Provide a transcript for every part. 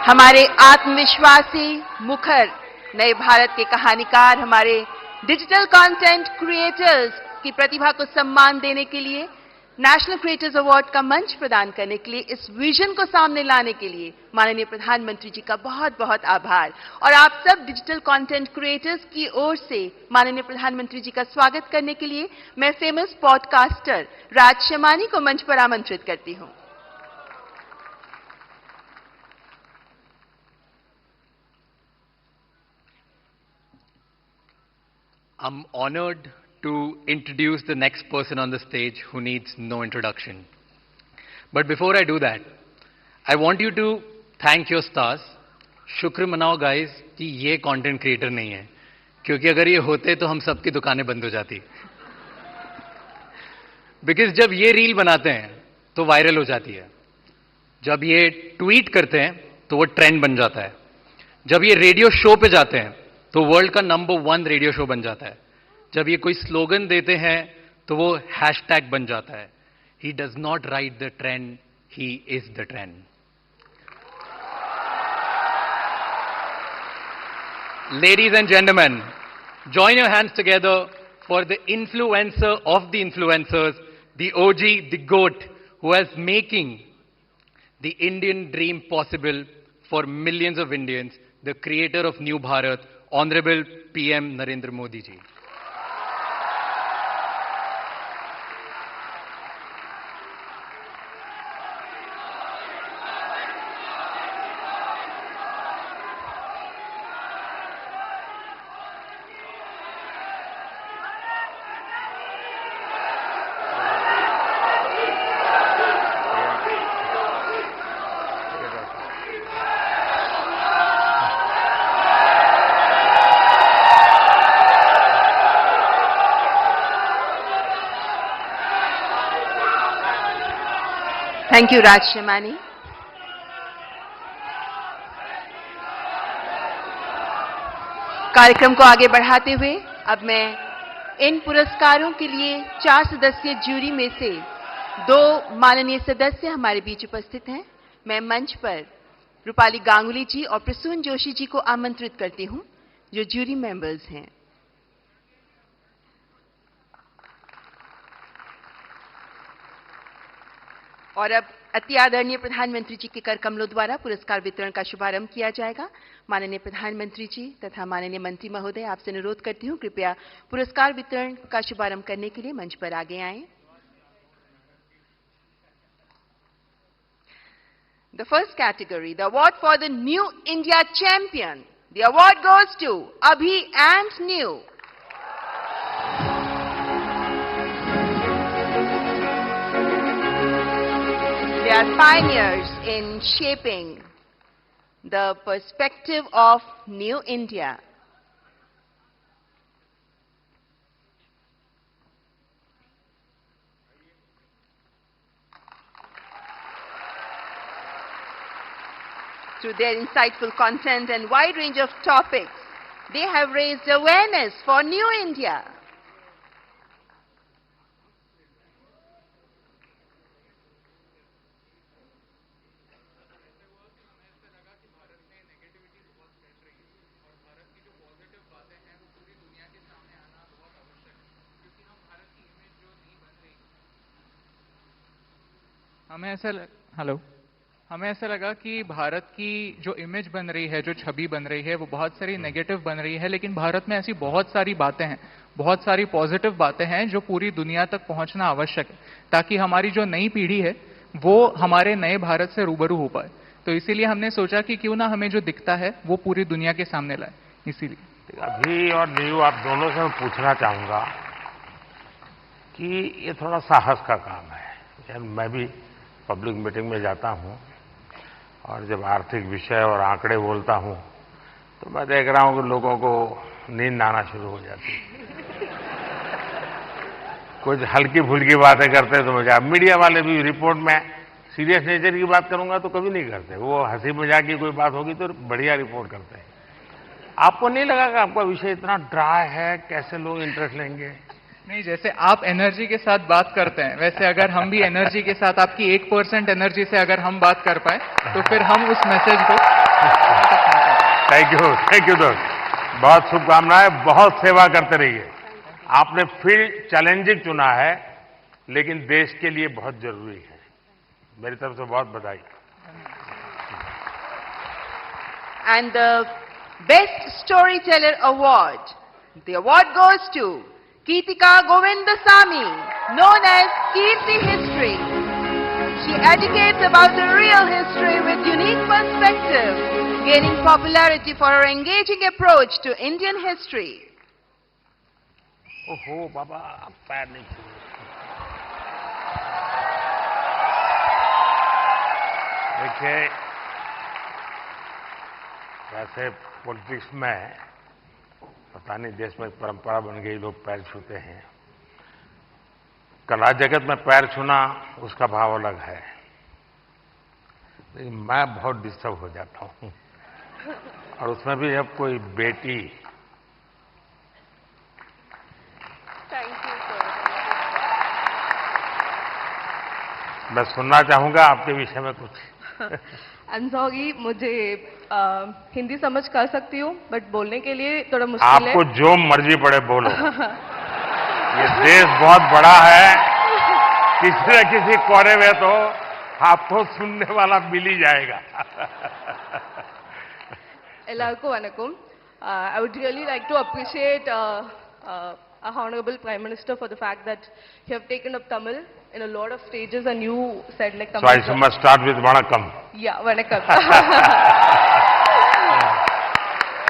हमारे आत्मविश्वासी मुखर नए भारत के कहानीकार, हमारे डिजिटल कंटेंट क्रिएटर्स की प्रतिभा को सम्मान देने के लिए, नेशनल क्रिएटर्स अवार्ड का मंच प्रदान करने के लिए, इस विजन को सामने लाने के लिए माननीय प्रधानमंत्री जी का बहुत बहुत आभार। और आप सब डिजिटल कंटेंट क्रिएटर्स की ओर से माननीय प्रधानमंत्री जी का स्वागत करने के लिए मैं फेमस पॉडकास्टर राज शमानी को मंच पर आमंत्रित करती हूं। I'm honored to introduce the next person on the stage who needs no introduction. But before I do that, I want you to thank your stars. शुक्र मनाओ guys कि ये content creator नहीं है, क्योंकि अगर ये होते तो हम सबकी दुकानें बंद हो जाती। Because जब ये रील बनाते हैं तो वायरल हो जाती है, जब ये ट्वीट करते हैं तो वो ट्रेंड बन जाता है, जब ये रेडियो शो पे जाते हैं तो वर्ल्ड का नंबर 1 रेडियो शो बन जाता है, जब ये कोई स्लोगन देते हैं तो वो हैशटैग बन जाता है। He does not write the trend, he is the trend. Ladies and gentleman, join your hands together for the influencer of the influencers, the OG, the GOAT, who is making the Indian dream possible for millions of Indians, the creator of New Bharat, Honorable PM Narendra Modi ji. Thank you Raj Shamani. कार्यक्रम को आगे बढ़ाते हुए अब मैं इन पुरस्कारों के लिए 4 सदस्यीय जूरी में से 2 माननीय सदस्य हमारे बीच उपस्थित हैं। मैं मंच पर रूपाली गांगुली जी और प्रसून जोशी जी को आमंत्रित करती हूं, जो जूरी मेंबर्स हैं। और अब अति आदरणीय प्रधानमंत्री जी के कर कमलों द्वारा पुरस्कार वितरण का शुभारंभ किया जाएगा। माननीय प्रधानमंत्री जी तथा माननीय मंत्री महोदय, आपसे अनुरोध करती हूं कृपया पुरस्कार वितरण का शुभारंभ करने के लिए मंच पर आगे आएं। The first category, the award for the new India champion, the award goes to Abhi and Niyu. They are pioneers in shaping the perspective of New India. Through their insightful content and wide range of topics, they have raised awareness for New India. हमें ऐसा लगा कि भारत की जो image बन रही है, जो छवि बन रही है, वो बहुत सारी नेगेटिव बन रही है, लेकिन भारत में ऐसी बहुत सारी बातें हैं, बहुत सारी पॉजिटिव बातें हैं जो पूरी दुनिया तक पहुंचना आवश्यक है, ताकि हमारी जो नई पीढ़ी है वो हमारे नए भारत से रूबरू हो पाए। तो इसीलिए हमने सोचा कि क्यों ना हमें जो दिखता है वो पूरी दुनिया के सामने लाए। इसीलिए अभी और न्यू, आप दोनों से मैं पूछना चाहूंगा कि ये थोड़ा साहस का काम है। मैं भी पब्लिक मीटिंग में जाता हूं और जब आर्थिक विषय और आंकड़े बोलता हूं तो मैं देख रहा हूं कि लोगों को नींद आना शुरू हो जाती है। कुछ हल्की फुल्की बातें करते तो मजा। मीडिया वाले भी रिपोर्ट में सीरियस नेचर की बात करूंगा तो कभी नहीं करते, वो हंसी मजाक की कोई बात होगी तो बढ़िया रिपोर्ट करते हैं। आपको नहीं लगा कि आपका विषय इतना ड्राई है, कैसे लोग इंटरेस्ट लेंगे? नहीं, जैसे आप एनर्जी के साथ बात करते हैं, वैसे अगर हम भी एनर्जी के साथ, आपकी 1% एनर्जी से अगर हम बात कर पाए तो फिर हम उस मैसेज को थैंक यू दोस्त, बहुत शुभकामनाएं, बहुत सेवा करते रहिए। आपने फील्ड चैलेंजिंग चुना है, लेकिन देश के लिए बहुत जरूरी है। मेरी तरफ से बहुत बधाई। And the Best Storyteller Award. The award goes to Keetika Govindasamy, known as Kirti History. She educates about the real history with unique perspective, gaining popularity for her engaging approach to Indian history. ओहो बाबा, पैर नहीं छूए। देखिए, वैसे politics में पता नहीं देश में परंपरा बन गई, लोग पैर छूते हैं। कला जगत में पैर छूना उसका भाव अलग है, लेकिन मैं बहुत डिस्टर्ब हो जाता हूं। और उसमें भी जब कोई बेटी, Thank you, sir. मैं सुनना चाहूंगा आपके विषय में कुछ। आई एम सॉरी, मुझे हिंदी समझ कर सकती हूँ, बट बोलने के लिए थोड़ा मुश्किल है। आपको जो मर्जी पड़े बोलो। ये देश बहुत बड़ा है, किसी न किसी कोने में तो आपको सुनने वाला मिल ही जाएगा। எல்லாருக்கும் வணக்கம். I would really like to appreciate our Honorable Prime Minister for the fact that you have taken up Tamil in a lot of stages and you said like Tamil. So I must start with Vanakkam. Yeah, vanakkam.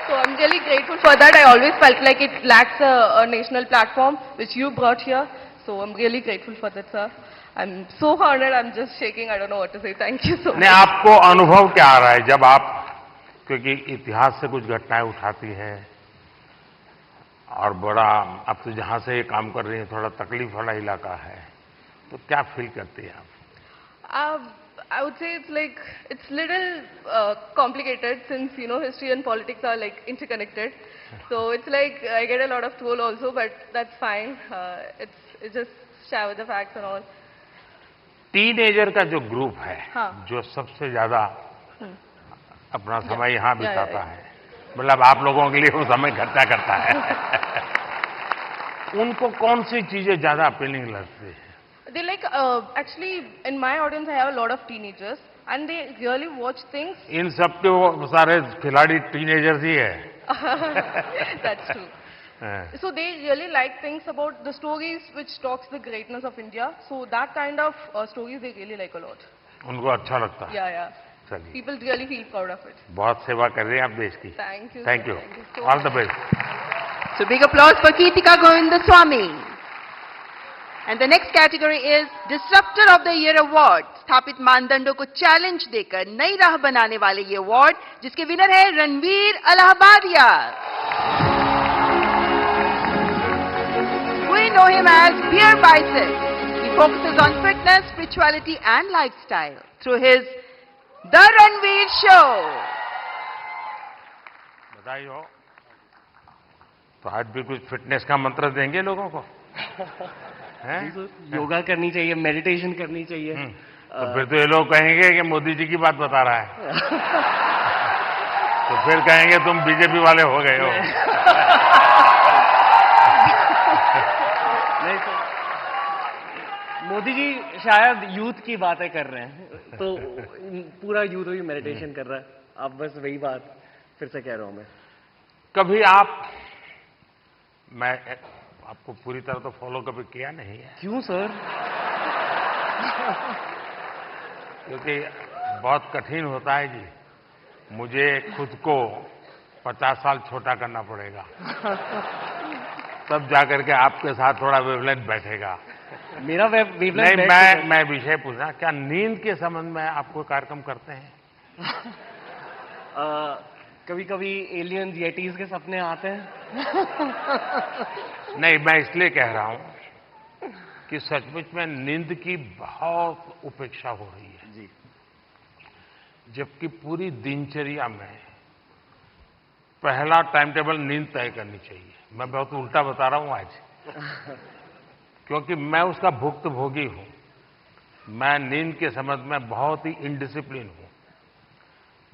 So I'm really grateful for that. I always felt like it lacks a national platform which you brought here. So I'm really grateful for that, sir. I'm so honored. I'm just shaking. I don't know what to say. Thank you so much. नहीं, आपको अनुभव क्या आ रहा है जब आप, क्योंकि इतिहास से कुछ घटनाएं उठाती हैं और बड़ा, आप तो जहां से ये काम कर रही हैं थोड़ा तकलीफ वाला इलाका है, तो क्या फील करती हैं आप? I would say it's little complicated since history and politics are like interconnected. So it's like I get a lot of troll also, but that's fine. It's just share with the facts and all. Teenager का जो group है, हाँ। जो सबसे ज्यादा अपना समय यहाँ बिताता है, मतलब आप लोगों के लिए वो समय इकट्ठा करता है, उनको कौन सी चीजें ज्यादा अपीलिंग लगती है? They actually in my audience I have a lot of teenagers and they really watch things. इन सब के वो सारे खिलाड़ी टीनेजर्स ही है। That's true. So they really like things about the stories which talks the greatness of India. So that kind of stories they really like a lot. उनको अच्छा लगता है। Yeah. चलिए, People really feel proud of it. बहुत सेवा कर रहे हैं आप देश की। Thank you. Thank sir. You, Thank you so all the much. Best. So big applause for Keetika Govindasamy. And the next category is Disruptor of the Year Award. स्थापित मानदंडों को चैलेंज देकर नई राह बनाने वाले ये अवार्ड, जिसके विनर है Ranveer Allahbadia. We know him as Beer Bicep. He focuses on fitness, spirituality and lifestyle through his The Ranveer Show. बधाई हो। तो आज भी कुछ फिटनेस का मंत्र देंगे लोगों को? हैं? योगा करनी चाहिए, मेडिटेशन करनी चाहिए। तो फिर तो ये लोग कहेंगे कि मोदी जी की बात बता रहा है। तो फिर कहेंगे तुम बीजेपी वाले हो गए हो। नहीं सर, मोदी जी शायद यूथ की बातें कर रहे हैं, तो पूरा यूथ ही मेडिटेशन कर रहा है। आप बस वही बात फिर से कह रहा हूं मैं। कभी मैं आपको पूरी तरह तो फॉलो कभी किया नहीं है, क्यों सर? क्योंकि बहुत कठिन होता है जी। मुझे खुद को 50 साल छोटा करना पड़ेगा, तब जाकर के आपके साथ थोड़ा वेवलेंथ बैठेगा। मेरा वेवलेंथ नहीं, मैं विषय पूछना, क्या नींद के संबंध में आप कोई कार्यक्रम करते हैं? कभी कभी एलियंस येटीज के सपने आते हैं। नहीं, मैं इसलिए कह रहा हूं कि सचमुच में नींद की बहुत उपेक्षा हो रही है जी, जबकि पूरी दिनचर्या में पहला टाइम टेबल नींद तय करनी चाहिए। मैं बहुत उल्टा बता रहा हूं आज, क्योंकि मैं उसका भुक्तभोगी हूं। मैं नींद के संबंध में बहुत ही इनडिसिप्लिन हूं।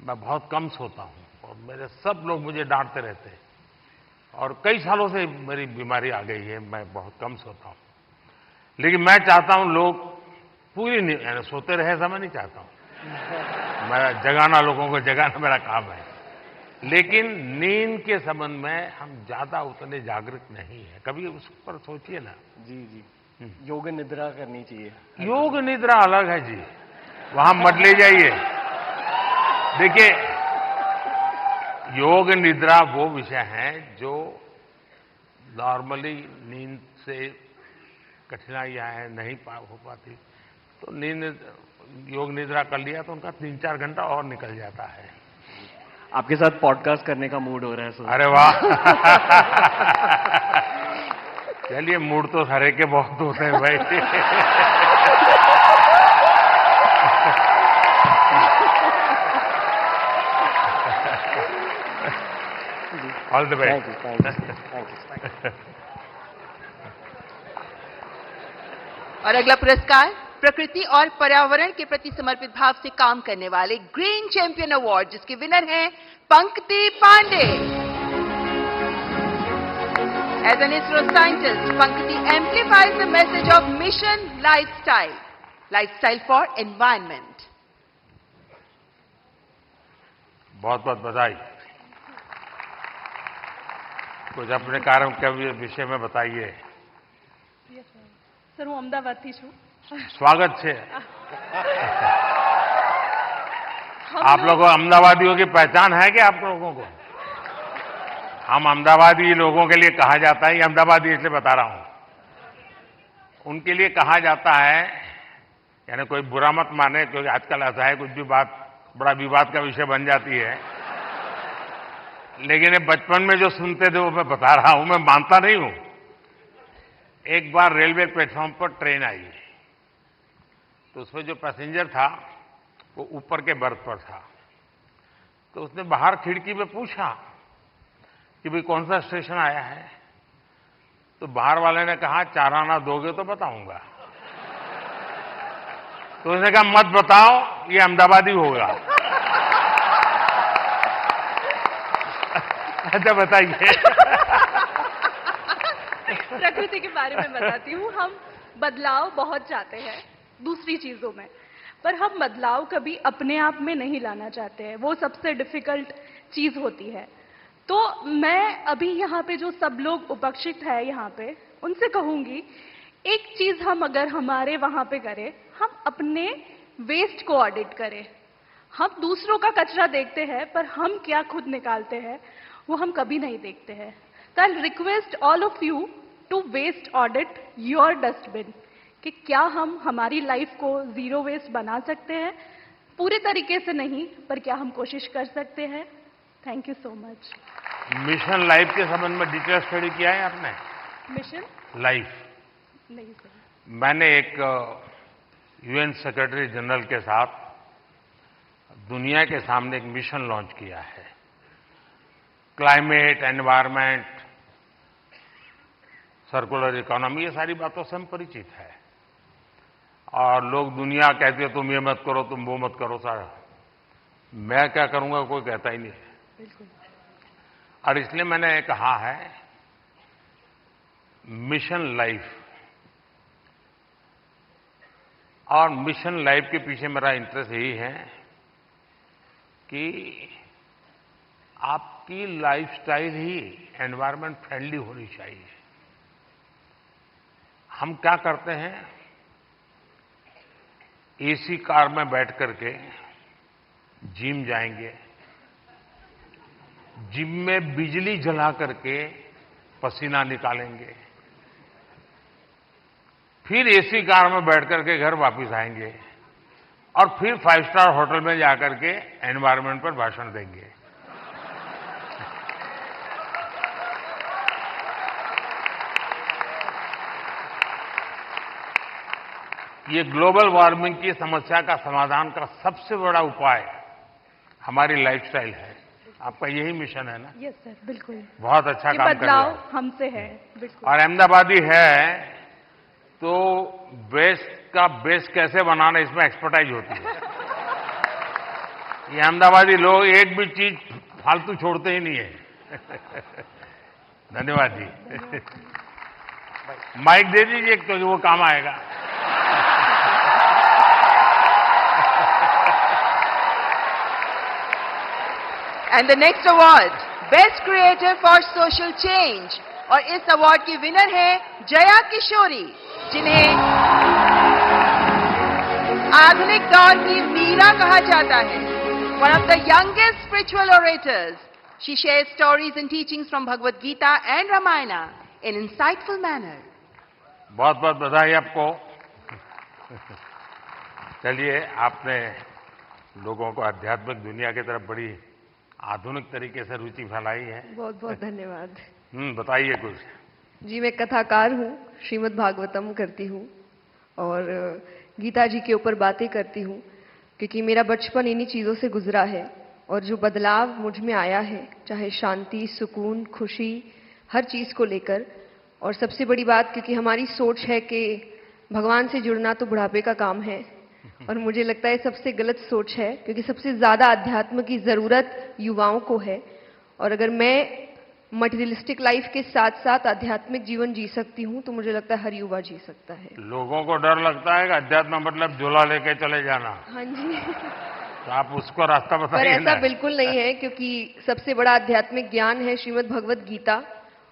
मैं बहुत कम सोता हूं और मेरे सब लोग मुझे डांटते रहते हैं और कई सालों से मेरी बीमारी आ गई है, मैं बहुत कम सोता हूं। लेकिन मैं चाहता हूं लोग पूरी यानी सोते रहे ऐसा मैं नहीं चाहता हूं। मैं जगाना, लोगों को जगाना मेरा काम है। लेकिन नींद के संबंध में हम ज्यादा उतने जागृत नहीं है। कभी उस पर सोचिए ना। जी जी, योग निद्रा करनी चाहिए। योग निद्रा अलग है जी, वहां मत ले जाइए। देखिए, योग निद्रा वो विषय है जो नॉर्मली नींद से कठिनाइयां हैं, नहीं हो पाती, तो योग निद्रा कर लिया तो उनका 3-4 घंटा और निकल जाता है। आपके साथ पॉडकास्ट करने का मूड हो रहा है सर। अरे वाह। चलिए, मूड तो हरे के बहुत होते हैं भाई। All the best. Thank you. और अगला पुरस्कार प्रकृति और पर्यावरण के प्रति समर्पित भाव से काम करने वाले ग्रीन चैंपियन अवार्ड, जिसके विनर हैं Pankti Pandey. As an ISRO scientist, Pankti amplifies the message of mission lifestyle for environment. बहुत बहुत बधाई। कुछ अपने कार्य के विषय में बताइए। સર હું અમદાવાદથી છું। स्वागत है। आप लोगों अहमदाबादियों की पहचान है क्या आप लोगों को? हम अहमदाबादी लोगों के लिए कहा जाता है, ये अहमदाबादी इसलिए बता रहा हूं, उनके लिए कहा जाता है, यानी कोई बुरा मत माने, क्योंकि आजकल ऐसा है कुछ भी बात बड़ा विवाद का विषय बन जाती है। लेकिन ये बचपन में जो सुनते थे वो मैं बता रहा हूं, मैं मानता नहीं हूं। एक बार रेलवे प्लेटफॉर्म पर ट्रेन आई, तो उसमें जो पैसेंजर था वो ऊपर के बर्थ पर था। तो उसने बाहर खिड़की में पूछा कि भाई कौन सा स्टेशन आया है? तो बाहर वाले ने कहा 4 आना दोगे तो बताऊंगा। तो उसने कहा मत बताओ, ये अहमदाबादी होगा। अच्छा बताइए। प्रकृति के बारे में बताती हूँ। हम बदलाव बहुत चाहते हैं दूसरी चीजों में, पर हम बदलाव कभी अपने आप में नहीं लाना चाहते हैं। वो सबसे डिफिकल्ट चीज होती है। तो मैं अभी यहाँ पे जो सब लोग उपस्थित है यहाँ पे, उनसे कहूंगी, एक चीज हम अगर हमारे वहां पे करें, हम अपने वेस्ट को ऑडिट करें। हम दूसरों का कचरा देखते हैं, पर हम क्या खुद निकालते हैं वो हम कभी नहीं देखते हैं। तो I request all of you to waste audit your dustbin, कि क्या हम हमारी लाइफ को जीरो वेस्ट बना सकते हैं। पूरे तरीके से नहीं, पर क्या हम कोशिश कर सकते हैं। Thank you so much. Mission life के संबंध में डिटेल स्टडी किया है आपने? मिशन लाइफ नहीं सर। मैंने एक यूएन सेक्रेटरी जनरल के साथ दुनिया के सामने एक मिशन लॉन्च किया है। क्लाइमेट, एनवायरनमेंट, सर्कुलर इकोनॉमी, ये सारी बातों से हम परिचित है। और लोग दुनिया कहते हैं तुम ये मत करो, तुम वो मत करो। सारा मैं क्या करूंगा कोई कहता ही नहीं है। बिल्कुल। और इसलिए मैंने कहा है मिशन लाइफ। और मिशन लाइफ के पीछे मेरा इंटरेस्ट यही है कि आपकी लाइफस्टाइल ही एनवायरनमेंट फ्रेंडली होनी चाहिए। हम क्या करते हैं, एसी कार में बैठ करके जिम जाएंगे, जिम में बिजली जला करके पसीना निकालेंगे, फिर एसी कार में बैठ करके घर वापस आएंगे और फिर 5 स्टार होटल में जाकर के एनवायरनमेंट पर भाषण देंगे। ये ग्लोबल वार्मिंग की समस्या का समाधान का सबसे बड़ा उपाय हमारी लाइफस्टाइल है। आपका यही मिशन है ना? यस सर, बिल्कुल। बहुत अच्छा ये काम कर रहे बदलाव हैं। हमसे है। बिल्कुल। और अहमदाबादी है तो वेस्ट का बेस्ट कैसे बनाना, इसमें एक्सपर्टाइज होती है। ये अहमदाबादी लोग एक भी चीज फालतू छोड़ते ही नहीं है। धन्यवाद जी। माइक दे दीजिए क्योंकि वो काम आएगा। And the next award, Best Creator for Social Change. और इस अवार्ड की विनर है जया किशोरी, जिन्हें आधुनिक दौर की मीरा कहा जाता है। One of the youngest spiritual orators, she shares stories and teachings from Bhagavad Gita and Ramayana in insightful manner. बहुत बहुत बधाई आपको। चलिए, आपने लोगों को आध्यात्मिक दुनिया की तरफ बड़ी आधुनिक तरीके से रुचि फैलाई है। बहुत बहुत धन्यवाद। बताइए कुछ। जी, मैं कथाकार हूँ, श्रीमद् भागवतम करती हूँ और गीता जी के ऊपर बातें करती हूँ, क्योंकि मेरा बचपन इन्हीं चीज़ों से गुजरा है और जो बदलाव मुझ में आया है, चाहे शांति, सुकून, खुशी, हर चीज़ को लेकर। और सबसे बड़ी बात, क्योंकि हमारी सोच है कि भगवान से जुड़ना तो बुढ़ापे का काम है, और मुझे लगता है सबसे गलत सोच है, क्योंकि सबसे ज़्यादा अध्यात्म की ज़रूरत युवाओं को है। और अगर मैं मटेरियलिस्टिक लाइफ के साथ साथ आध्यात्मिक जीवन जी सकती हूँ, तो मुझे लगता है हर युवा जी सकता है। लोगों को डर लगता है कि अध्यात्म मतलब झोला लेके चले जाना। हाँ जी। तो आप उसको रास्ता पर बताइए ऐसा ना। बिल्कुल नहीं है, क्योंकि सबसे बड़ा आध्यात्मिक ज्ञान है श्रीमद् भगवद गीता,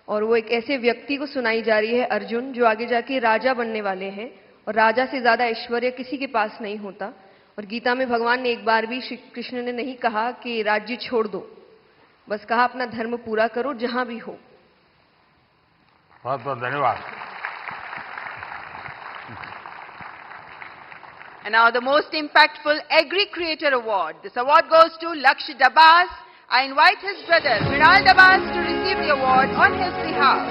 और वो एक ऐसे व्यक्ति को सुनाई जा रही है, अर्जुन, जो आगे जाके राजा बनने वाले हैं, और राजा से ज्यादा ऐश्वर्य किसी के पास नहीं होता। और गीता में भगवान ने एक बार भी, श्री कृष्ण ने नहीं कहा कि राज्य छोड़ दो, बस कहा अपना धर्म पूरा करो जहां भी हो। बहुत बहुत धन्यवाद। And now the most impactful Agri Creator Award. This award goes to Lakshya Dabas. I invite his brother Mrinal Dabas to receive the award on his behalf.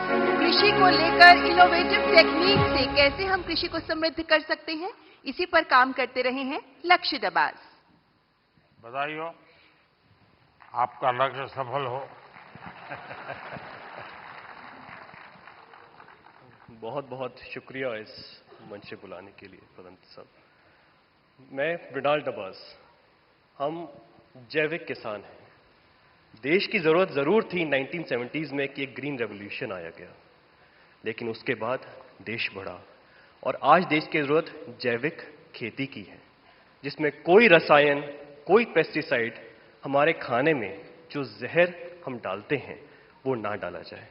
कृषि को लेकर इनोवेटिव टेक्निक से कैसे हम कृषि को समृद्ध कर सकते हैं, इसी पर काम करते रहे हैं लक्ष्य दबास। बधाई हो, आपका लक्ष्य सफल हो। बहुत बहुत शुक्रिया इस मंच से बुलाने के लिए पदंत साहब। मैं मृणाल डबास, हम जैविक किसान हैं। देश की जरूरत जरूर थी 1970s में कि एक ग्रीन रेवोल्यूशन आया गया, लेकिन उसके बाद देश बढ़ा और आज देश की जरूरत जैविक खेती की है, जिसमें कोई रसायन, कोई पेस्टिसाइड हमारे खाने में जो जहर हम डालते हैं वो ना डाला जाए।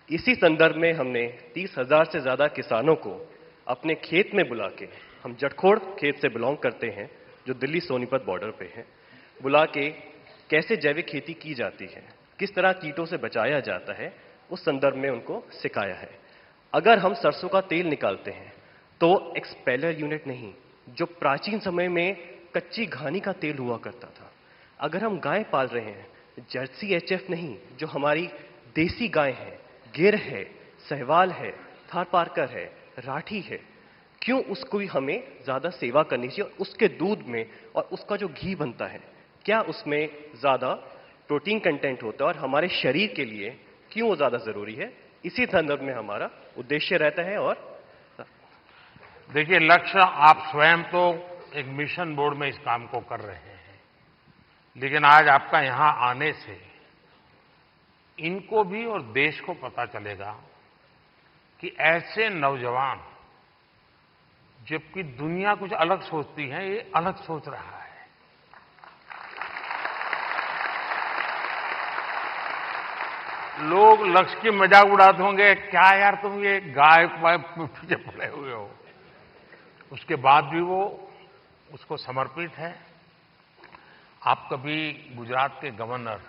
इसी संदर्भ में हमने 30,000 से ज्यादा किसानों को अपने खेत में बुला के, हम जटखोड़ खेत से बिलोंग करते हैं जो दिल्ली सोनीपत बॉर्डर पे है, बुला के कैसे जैविक खेती की जाती है, किस तरह कीटों से बचाया जाता है, उस संदर्भ में उनको सिखाया है। अगर हम सरसों का तेल निकालते हैं तो एक्सपेलर यूनिट नहीं, जो प्राचीन समय में कच्ची घानी का तेल हुआ करता था। अगर हम गाय पाल रहे हैं, जर्सी एचएफ नहीं, जो हमारी देसी गाय है, गिर है, सहवाल है, थारपारकर है, राठी है, क्यों उसको ही हमें ज्यादा सेवा करनी चाहिए? और उसके दूध में और उसका जो घी बनता है, क्या उसमें ज्यादा प्रोटीन कंटेंट होता है और हमारे शरीर के लिए क्यों वो ज्यादा जरूरी है? इसी संदर्भ में हमारा उद्देश्य रहता है। और देखिए, लक्ष्य आप स्वयं तो एक मिशन बोर्ड में इस काम को कर रहे हैं, लेकिन आज आपका यहां आने से इनको भी और देश को पता चलेगा कि ऐसे नौजवान, जबकि दुनिया कुछ अलग सोचती है, ये अलग सोच रहा है। लोग लक्ष्य की मजाक उड़ाते होंगे, क्या यार तुम ये गाय पीछे पड़े हुए हो। उसके बाद भी वो उसको समर्पित है। आप कभी गुजरात के गवर्नर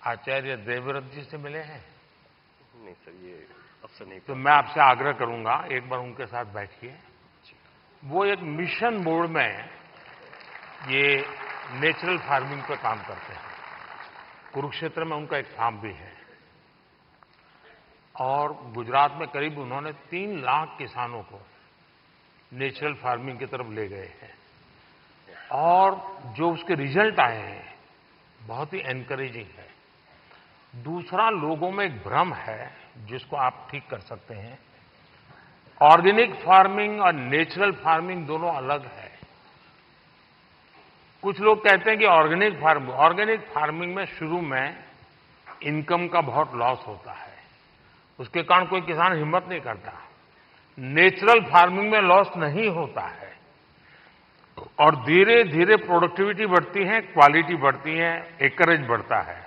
आचार्य देवव्रत जी से मिले हैं? नहीं सर, ये अवसर नहीं। तो मैं आपसे आग्रह करूंगा, एक बार उनके साथ बैठिए। वो एक मिशन बोर्ड में ये नेचुरल फार्मिंग पे काम करते हैं। कुरुक्षेत्र में उनका एक फार्म भी है, और गुजरात में करीब उन्होंने 3 लाख किसानों को नेचुरल फार्मिंग की तरफ ले गए हैं, और जो उसके रिजल्ट आए हैं बहुत ही एनकरेजिंग है। दूसरा, लोगों में एक भ्रम है जिसको आप ठीक कर सकते हैं। ऑर्गेनिक फार्मिंग और नेचुरल फार्मिंग दोनों अलग है। कुछ लोग कहते हैं कि ऑर्गेनिक फार्मिंग में शुरू में इनकम का बहुत लॉस होता है, उसके कारण कोई किसान हिम्मत नहीं करता। नेचुरल फार्मिंग में लॉस नहीं होता है और धीरे धीरे प्रोडक्टिविटी बढ़ती है, क्वालिटी बढ़ती है, एकरेज बढ़ता है।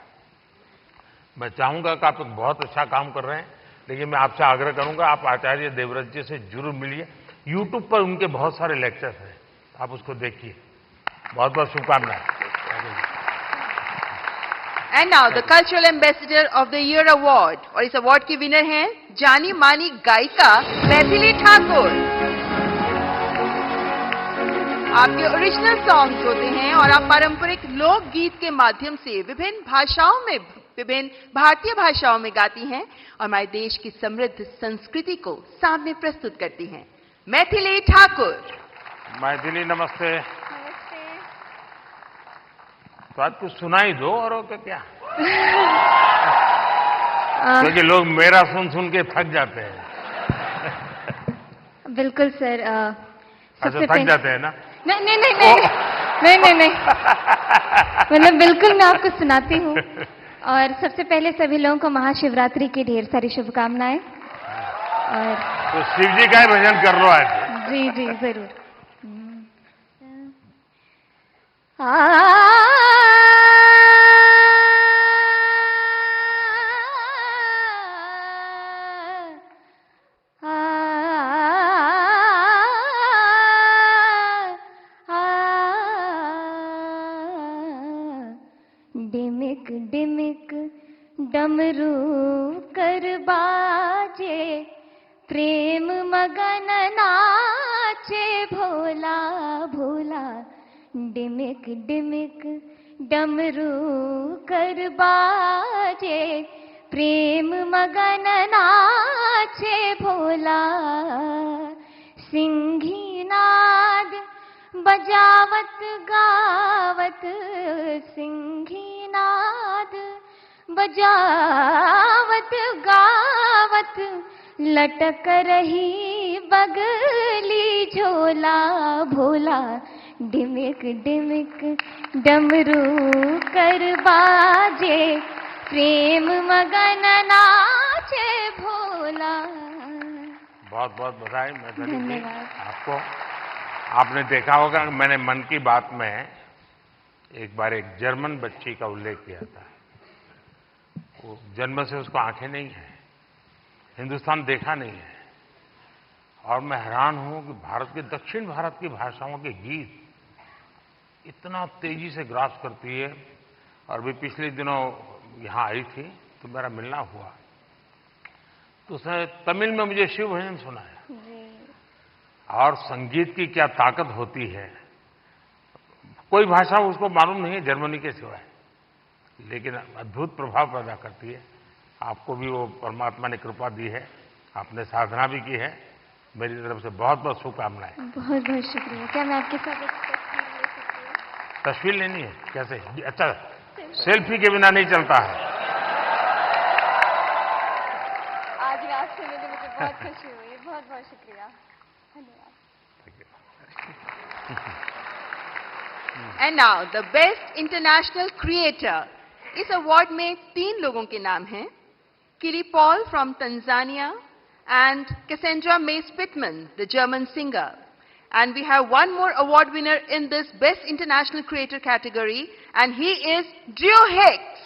मैं चाहूंगा कि आप एक बहुत अच्छा काम कर रहे हैं, लेकिन मैं आपसे आग्रह करूंगा आप आचार्य देवव्रत जी से जरूर मिलिए। यूट्यूब पर उनके बहुत सारे लेक्चर्स हैं, आप उसको देखिए। बहुत बहुत शुभकामनाएं। And now the cultural ambassador of the year award, और इस अवार्ड की विनर हैं जानी मानी गायिका मैथिली ठाकुर। आपके ओरिजिनल सॉन्ग्स होते हैं और आप पारंपरिक लोकगीत के माध्यम से विभिन्न भारतीय भाषाओं में गाती हैं और हमारे देश की समृद्ध संस्कृति को सामने प्रस्तुत करती हैं। मैथिली ठाकुर। मैथिली नमस्ते। तो आज कुछ सुनाई दो और क्या क्योंकि लोग मेरा सुन के थक जाते हैं। बिल्कुल सर। अच्छा, थक जाते हैं ना? नहीं मतलब बिल्कुल मैं आपको सुनाती हूँ। और सबसे पहले सभी लोगों को महाशिवरात्रि की ढेर सारी शुभकामनाएं। और तो शिव जी का ही भजन कर लो आज। जी जी जरूर। डिमिक डिमिक डमरू कर बाजे, प्रेम मगन नाचे भोला भोला। डिमिक डिमिक डमरू कर बाजे, प्रेम मगन नाचे भोला। सिंही नाद बजावत गावत, सिंही नाद बजावत गावत, लटक रही बगली झोला भोला। डिमिक डिमिक डमरू कर बाजे, प्रेम मगन नाचे भोला। बहुत बहुत बधाई मैथिली जी आपको। आपने देखा होगा कि मैंने मन की बात में एक बार एक जर्मन बच्ची का उल्लेख किया था। वो जन्म से उसको आंखें नहीं है, हिंदुस्तान देखा नहीं है, और मैं हैरान हूं कि भारत के दक्षिण भारत की भाषाओं के गीत इतना तेजी से ग्रास करती है। और भी पिछले दिनों यहां आई थी तो मेरा मिलना हुआ, तो उसने तमिल में मुझे शिव भजन सुनाया। और संगीत की क्या ताकत होती है, कोई भाषा उसको मालूम नहीं है जर्मनी के सिवाय, लेकिन अद्भुत प्रभाव पैदा करती है। आपको भी वो परमात्मा ने कृपा दी है, आपने साधना भी की है। मेरी तरफ से बहुत बहुत शुभकामनाएं। बहुत बहुत शुक्रिया। क्या मैं आपके साथ एक तस्वीर ले सकती हूँ? तस्वीर लेनी है? कैसे? अच्छा, सेल्फी के बिना नहीं चलता है। आज रात से मुझे बहुत खुशी हुई। बहुत बहुत शुक्रिया, धन्यवाद। And now the best international creator. इस अवार्ड में 3 लोगों के नाम हैं, किरी Paul from Tanzania and Cassandra May Spitman, the German singer. And we have one more award winner in this Best International Creator category, and he is Drew Hicks.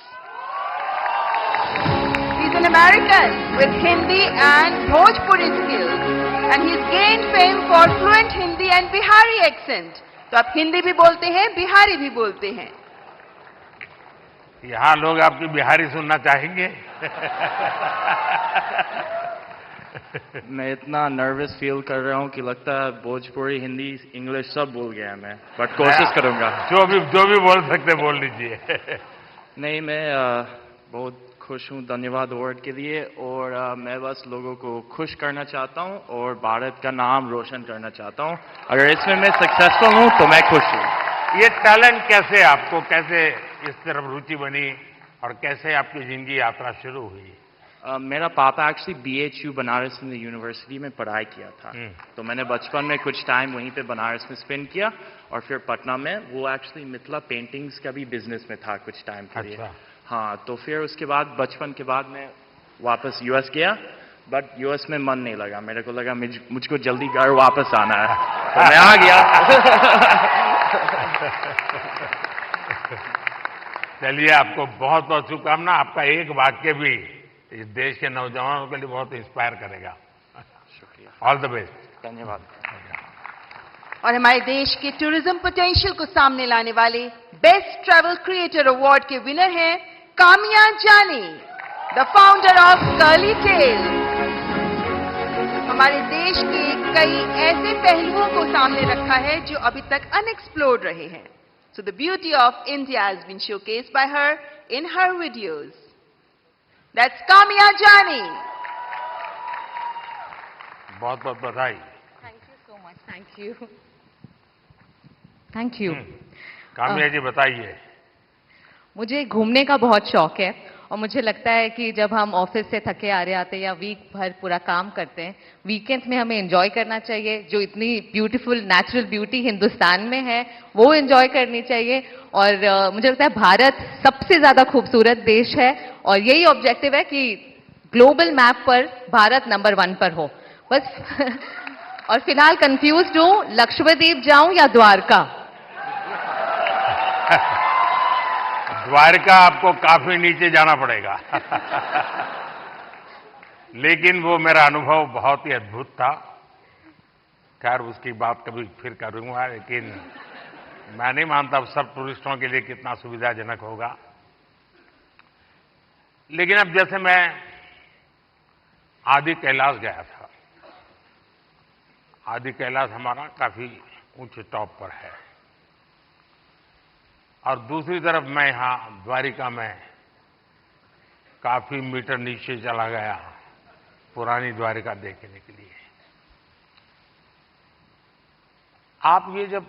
He's an American with Hindi and Bhojpuri skills, and he's gained fame for fluent Hindi and Bihari accent. तो आप हिंदी भी बोलते हैं, बिहारी भी बोलते हैं। यहां लोग आपकी बिहारी सुनना चाहेंगे। मैं इतना नर्वस फील कर रहा हूँ कि लगता है भोजपुरी, हिंदी, इंग्लिश सब भूल गया मैं, बट कोशिश करूंगा। जो भी बोल सकते बोल लीजिए। नहीं, मैं बहुत खुश हूँ धन्यवाद अवार्ड के लिए, और मैं बस लोगों को खुश करना चाहता हूँ और भारत का नाम रोशन करना चाहता हूँ। अगर इसमें मैं सक्सेसफुल हूँ तो मैं खुश हूँ। ये टैलेंट कैसे आपको, कैसे इस तरफ रुचि बनी और कैसे आपकी जिंदगी यात्रा शुरू हुई? मेरा पापा actually BHU Banaras Hindu university में पढ़ाई किया था, तो मैंने बचपन में कुछ टाइम वहीं पे बनारस में स्पेंड किया और फिर पटना में वो एक्चुअली मिथिला पेंटिंग्स का भी बिजनेस में था कुछ टाइम के लिए। अच्छा। हाँ, तो फिर उसके बाद बचपन के बाद मैं वापस US गया, बट US में मन नहीं लगा, मेरे को लगा मुझको जल्दी घर वापस आना है, तो मैं आ गया। चलिए, आपको बहुत बहुत शुभकामना। आपका एक वाक्य भी इस देश के नौजवानों के लिए बहुत इंस्पायर करेगा। शुक्रिया, ऑल द बेस्ट। धन्यवाद। और हमारे देश के टूरिज्म पोटेंशियल को सामने लाने वाले बेस्ट ट्रैवल क्रिएटर अवार्ड के विनर हैं Kamiya Jani, the founder of Curly Tale. हमारे देश के कई ऐसे पहलुओं को सामने रखा है जो अभी तक अनएक्सप्लोर्ड रहे हैं। So the beauty of India has been showcased by her in her videos. That's Kamya Jani. बहुत बहुत बधाई। Thank you so much. Thank you. Thank you. Kamiya जी बताइए। मुझे घूमने का बहुत शौक है और मुझे लगता है कि जब हम ऑफिस से थके आ रहे आते हैं या वीक भर पूरा काम करते हैं, वीकेंड्स में हमें एंजॉय करना चाहिए। जो इतनी ब्यूटीफुल नेचुरल ब्यूटी हिंदुस्तान में है वो एंजॉय करनी चाहिए। और मुझे लगता है भारत सबसे ज्यादा खूबसूरत देश है और यही ऑब्जेक्टिव है कि ग्लोबल मैप पर भारत नंबर 1 पर हो बस। और फिलहाल कंफ्यूज्ड हूं, लक्षद्वीप जाऊं या द्वारका? द्वारका आपको काफी नीचे जाना पड़ेगा। लेकिन वो मेरा अनुभव बहुत ही अद्भुत था। खैर, उसकी बात कभी फिर करूंगा, लेकिन मैं नहीं मानता सब टूरिस्टों के लिए कितना सुविधाजनक होगा। लेकिन अब जैसे मैं आदि कैलाश गया था, आदि कैलाश हमारा काफी ऊंचे टॉप पर है, और दूसरी तरफ मैं यहां द्वारिका में काफी मीटर नीचे चला गया पुरानी द्वारिका देखने के लिए। आप ये जब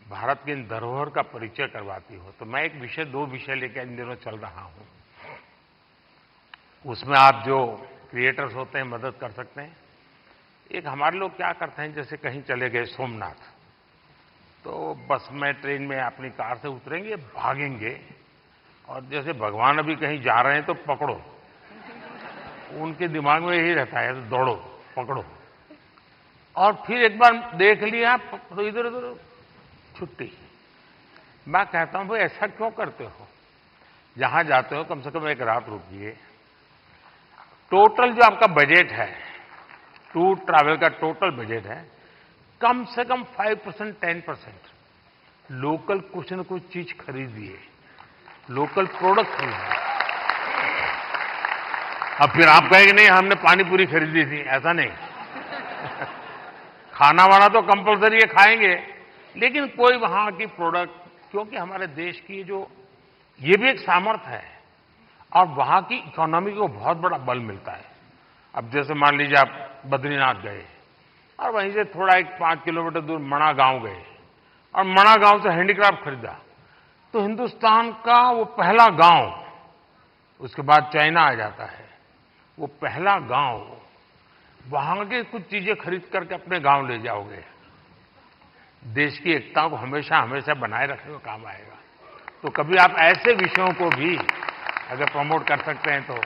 भारत की इन धरोहर का परिचय करवाती हो, तो मैं दो विषय लेकर इन दिनों चल रहा हूं। उसमें आप जो क्रिएटर्स होते हैं मदद कर सकते हैं। एक हमारे लोग क्या करते हैं, जैसे कहीं चले गए सोमनाथ, तो बस में ट्रेन में अपनी कार से उतरेंगे, भागेंगे, और जैसे भगवान अभी कहीं जा रहे हैं तो पकड़ो। उनके दिमाग में यही रहता है, तो दौड़ो, पकड़ो, और फिर एक बार देख लिया तो इधर उधर छुट्टी। मैं कहता हूं भाई ऐसा क्यों करते हो? जहां जाते हो कम से कम एक रात रुकिए। टोटल जो आपका बजट है, टूर ट्रैवल का टोटल बजट है, कम से कम 5% 10% लोकल कुछ न कुछ चीज खरीदिए, लोकल प्रोडक्ट खरीदिए। अब फिर आप कहेंगे नहीं हमने पानी पूरी खरीदी थी, ऐसा नहीं। खाना वाना तो कंपलसरी है, खाएंगे, लेकिन कोई वहां की प्रोडक्ट, क्योंकि हमारे देश की जो ये भी एक सामर्थ्य है और वहां की इकोनॉमी को बहुत बड़ा बल मिलता है। अब जैसे मान लीजिए आप बद्रीनाथ गए और वहीं से थोड़ा एक 5 किलोमीटर दूर मणा गांव गए और मणा गांव से हैंडीक्राफ्ट खरीदा, तो हिंदुस्तान का वो पहला गांव, उसके बाद चाइना आ जाता है, वो पहला गांव, वहां के कुछ चीजें खरीद करके अपने गांव ले जाओगे, देश की एकता को हमेशा हमेशा बनाए रखने का काम आएगा। तो कभी आप ऐसे विषयों को भी अगर प्रमोट कर सकते हैं तो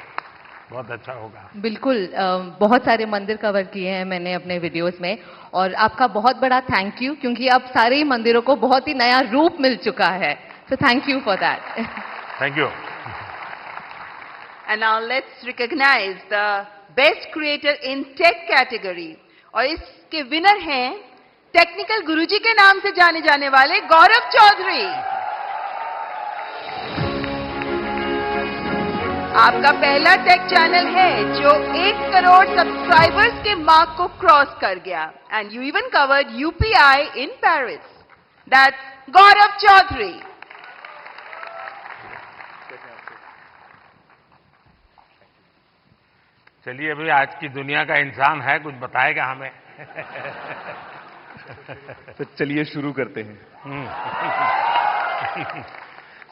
बहुत अच्छा होगा। बिल्कुल, बहुत सारे मंदिर कवर किए हैं मैंने अपने वीडियोस में, और आपका बहुत बड़ा थैंक यू, क्योंकि अब सारे ही मंदिरों को बहुत ही नया रूप मिल चुका है। So thank you for that. Thank you. And now let's recognize the best creator in tech category. और इसके विनर हैं टेक्निकल गुरुजी के नाम से जाने जाने वाले गौरव चौधरी। आपका पहला टेक चैनल है जो 1 करोड़ सब्सक्राइबर्स के मार्क को क्रॉस कर गया, and you even covered UPI in Paris. That's Gaurav Chaudhary. चलिए, अभी आज की दुनिया का इंसान है, कुछ बताएगा हमें। तो चलिए शुरू करते हैं।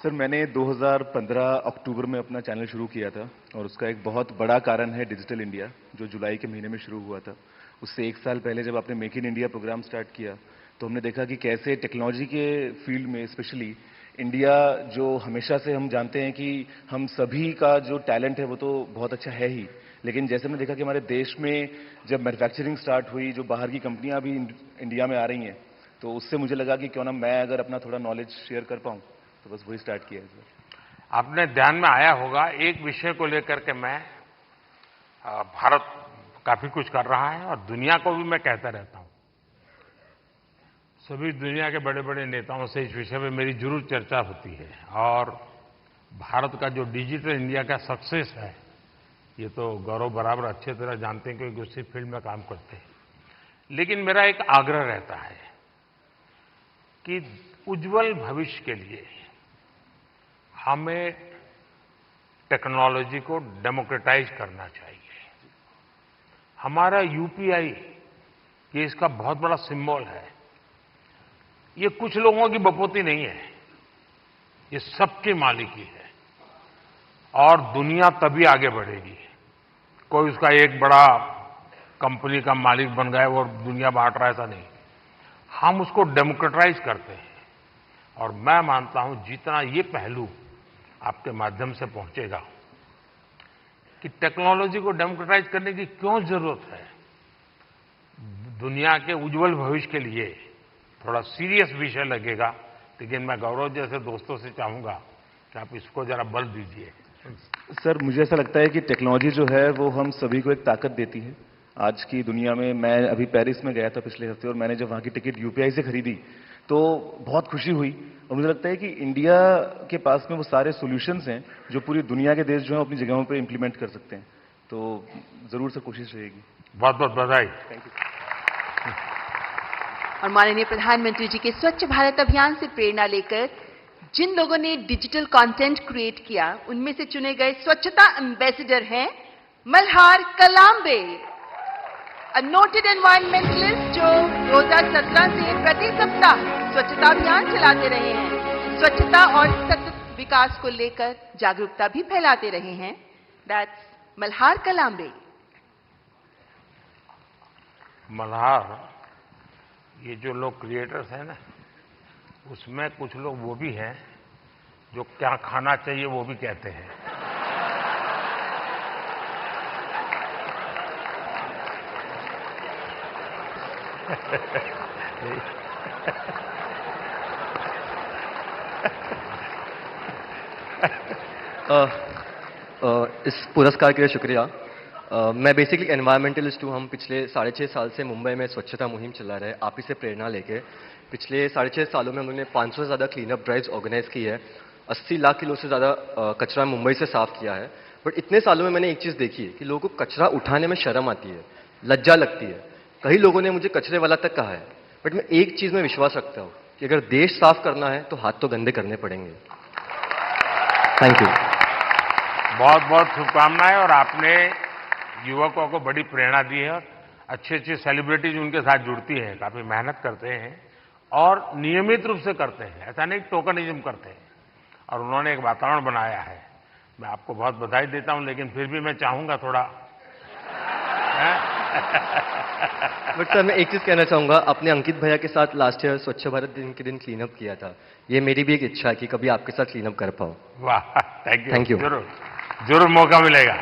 सर मैंने 2015 अक्टूबर में अपना चैनल शुरू किया था और उसका एक बहुत बड़ा कारण है डिजिटल इंडिया, जो जुलाई के महीने में शुरू हुआ था। उससे 1 साल पहले जब आपने make in India programme start किया तो हमने देखा कि कैसे टेक्नोलॉजी के फील्ड में स्पेशली इंडिया, जो हमेशा से हम जानते हैं कि हम सभी का जो टैलेंट है वो तो बहुत अच्छा है ही, लेकिन जैसे हमने देखा कि हमारे देश में जब मैन्युफैक्चरिंग स्टार्ट हुई, जो बाहर की कंपनियां भी इंडिया में आ रही हैं, तो उससे मुझे लगा कि क्यों ना मैं अगर अपना थोड़ा नॉलेज शेयर कर पाऊं, तो बस वही स्टार्ट किया है सर। आपने ध्यान में आया होगा, एक विषय को लेकर के मैं भारत काफी कुछ कर रहा है और दुनिया को भी मैं कहता रहता हूं। सभी दुनिया के बड़े बड़े नेताओं से इस विषय में मेरी जरूर चर्चा होती है और भारत का जो डिजिटल इंडिया का सक्सेस है, ये तो गौरव बराबर अच्छे तरह जानते हैं क्योंकि उसी फील्ड में काम करते हैं। लेकिन मेरा एक आग्रह रहता है कि उज्जवल भविष्य के लिए हमें टेक्नोलॉजी को डेमोक्रेटाइज करना चाहिए। हमारा यूपीआई ये इसका बहुत बड़ा सिंबल है। ये कुछ लोगों की बपोती नहीं है, ये सबकी मालिकी है और दुनिया तभी आगे बढ़ेगी। कोई उसका एक बड़ा कंपनी का मालिक बन गया और दुनिया बांट रहा है, ऐसा नहीं। हम उसको डेमोक्रेटाइज करते हैं और मैं मानता हूं जितना ये पहलू आपके माध्यम से पहुंचेगा कि टेक्नोलॉजी को डेमोक्रेटाइज करने की क्यों जरूरत है, दुनिया के उज्जवल भविष्य के लिए थोड़ा सीरियस विषय लगेगा, लेकिन मैं गौरव जैसे दोस्तों से चाहूंगा कि आप इसको जरा बल दीजिए। सर मुझे ऐसा लगता है कि टेक्नोलॉजी जो है वो हम सभी को एक ताकत देती है आज की दुनिया में। मैं अभी पेरिस में गया था पिछले हफ्ते और मैंने जब वहां की टिकट यूपीआई से खरीदी तो बहुत खुशी हुई और मुझे लगता है कि इंडिया के पास में वो सारे सॉल्यूशंस हैं जो पूरी दुनिया के देश जो हैं अपनी जगहों पे इंप्लीमेंट कर सकते हैं। तो जरूर से कोशिश रहेगी। बहुत बहुत बधाई। Thank you. और माननीय प्रधानमंत्री जी के स्वच्छ भारत अभियान से प्रेरणा लेकर जिन लोगों ने डिजिटल कंटेंट क्रिएट किया, उनमें से चुने गए स्वच्छता एम्बेसडर हैं मल्हार कलाम्बे, अ नोटेड एनवायरमेंटलिस्ट जो 2017 से प्रति सप्ताह स्वच्छता अभियान चलाते रहे हैं, स्वच्छता और सतत विकास को लेकर जागरूकता भी फैलाते रहे हैं। दैट्स मल्हार कलाम्बे। मल्हार, ये जो लोग क्रिएटर्स हैं ना, उसमें कुछ लोग वो भी हैं जो क्या खाना चाहिए वो भी कहते हैं। इस पुरस्कार के लिए शुक्रिया। मैं बेसिकली एनवायरमेंटलिस्ट हूँ। हम पिछले 6.5 साल से मुंबई में स्वच्छता मुहिम चला रहे हैं, आप ही से प्रेरणा लेके। पिछले 6.5 सालों में हम लोगों ने 500 से ज़्यादा क्लीनअप ड्राइव्स ऑर्गेनाइज की है, 80 लाख किलो से ज़्यादा कचरा मुंबई से साफ किया है। बट इतने सालों में मैंने एक चीज़ देखी है कि लोगों को कचरा उठाने में शर्म आती है, लज्जा लगती है। कई लोगों ने मुझे कचरे वाला तक कहा है, बट मैं एक चीज़ में विश्वास रखता हूँ कि अगर देश साफ करना है तो हाथ तो गंदे करने पड़ेंगे। Thank you. बहुत बहुत शुभकामनाएं। और आपने युवकों को बड़ी प्रेरणा दी है और अच्छी अच्छी सेलिब्रिटीज उनके साथ जुड़ती हैं, काफी मेहनत करते हैं और नियमित रूप से करते हैं, ऐसा नहीं टोकनिज्म करते हैं। और उन्होंने एक वातावरण बनाया है। मैं आपको बहुत बधाई देता हूं, लेकिन फिर भी मैं चाहूंगा थोड़ा बट सर मैं एक चीज कहना चाहूंगा, अपने अंकित भैया के साथ लास्ट ईयर स्वच्छ भारत दिन के दिन क्लीनअप किया था। ये मेरी भी एक इच्छा है कि कभी आपके साथ क्लीनअप कर पाऊं। वाह, थैंक यू। जरूर जरूर मौका मिलेगा।